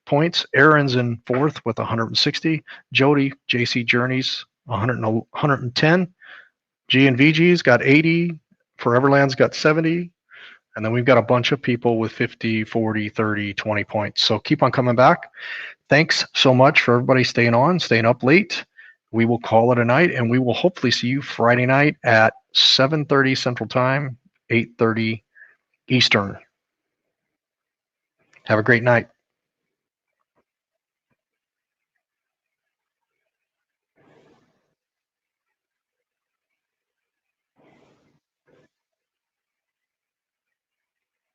points. Aaron's in fourth with 160. Jody, JC Journeys, 110. G and VG's got 80. Foreverland's got 70. And then we've got a bunch of people with 50, 40, 30, 20 points. So keep on coming back. Thanks so much for everybody staying on, staying up late. We will call it a night, and we will hopefully see you Friday night at 7:30 Central Time, 8:30 Eastern. Have a great night.